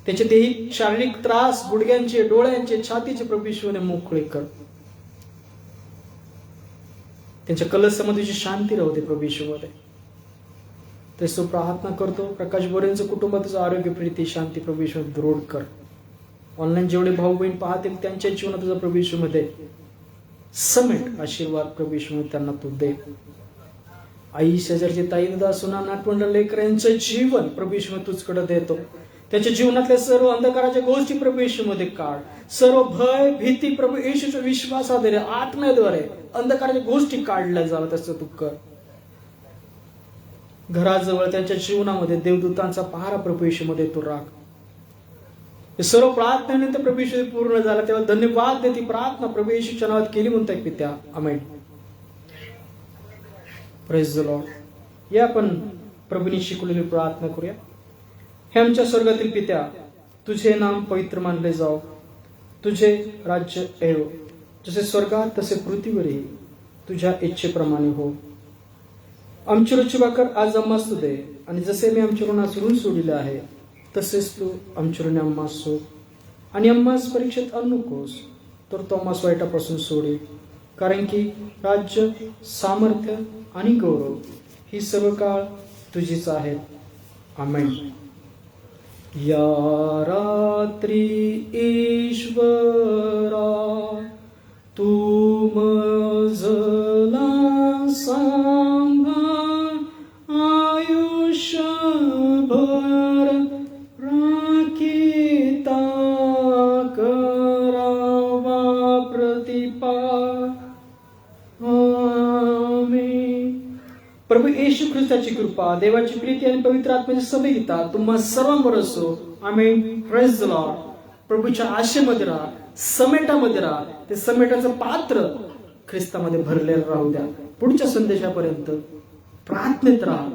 त्याचे देही शारीरिक त्रास गुडघ्यांचे डोळ्यांचे छातीचे प्रभू येशूमध्ये मोकळे कर. त्यांच्या कलसामध्ये शांती राहू दे प्रभू येशूमध्ये. तसं प्रार्थना करतो प्रकाश बोरेंचं कुटुंब तुझं आरोग्य प्रीती शांती प्रभू येशूमध्ये दृढ कर. ऑनलाईन जेवढे भाऊ बहीण पाहतील त्यांच्या जीवनात तुझा प्रभू येशूमध्ये समेट आशीर्वाद प्रभू येशूमध्ये त्यांना तू दे. आई शेजारची ताई दादा सुना नातवंड लेकरांचं जीवन प्रभू येशूमध्ये तुझकडे देतो. त्याच्या जीवनातल्या सर्व अंधकाराच्या गोष्टी प्रभू येशूमध्ये काढ. सर्व भय भीती प्रभू येशूच्या विश्वासाद्वारे आत्म्याद्वारे अंधकाराच्या गोष्टी काढल्या जाव्यात असं तू कर. घराजवळ त्यांच्या जीवनामध्ये देवदूतांचा पहारा प्रभू येशूमध्ये तू राख. हे सर्व प्रार्थनेनंतर प्रभू येशू पूर्ण झाला तेव्हा धन्यवाद दे. ती प्रार्थना प्रभू येशूच्या नावात केली म्हणताय पित्या आमेन. Praise the Lord. या आपण प्रभूने शिकवलेली प्रार्थना करूया. हे आमच्या स्वर्गातील पित्या तुझे नाम पवित्र मानले जाओ. तुझे राज्य येवो. जसे स्वर्गात तसे पृथ्वीवरही तुझ्या इच्छेप्रमाणे हो. आमची रोजची भाकर आज आम्हास दे आणि जसे मी आमच्या ऋणास ऋण सोडिले आहे तसेच तू आमच्या ऋणी आम्हास सोड आणि आम्हास परीक्षेत आणू नकोस, तर तो आम्हास वाईटापासून सोडे. कारण की राज्य, सामर्थ्य आणि गौरव ही सर्व काळ तुझीच आहेत. आमेन. या रात्री ईश्वरा तू मजला सांभाळ, आयुष्यभर राखीता करावा प्रतिपाल. आमेन. प्रभू येशू ख्रिस्ताची कृपा, देवाची प्रीती आणि पवित्र आत्म्याची सभेगिता तुम्हा सर्वांवर असो. आमेन. Praise the Lord. प्रभूच्या आशेमध्ये राहा, समेटामध्ये राहा. ते समेटाचं पात्र ख्रिस्तामध्ये भरलेलं राहू द्या. पुढच्या संदेशापर्यंत प्रार्थनेत राहा,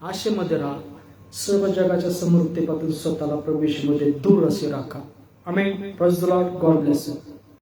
आशेमध्ये राहा. सर्व जगाच्या समृद्धीपासून स्वतःला प्रभू येशूमध्ये दूर असे राखा. Amen. Praise the Lord. God bless you.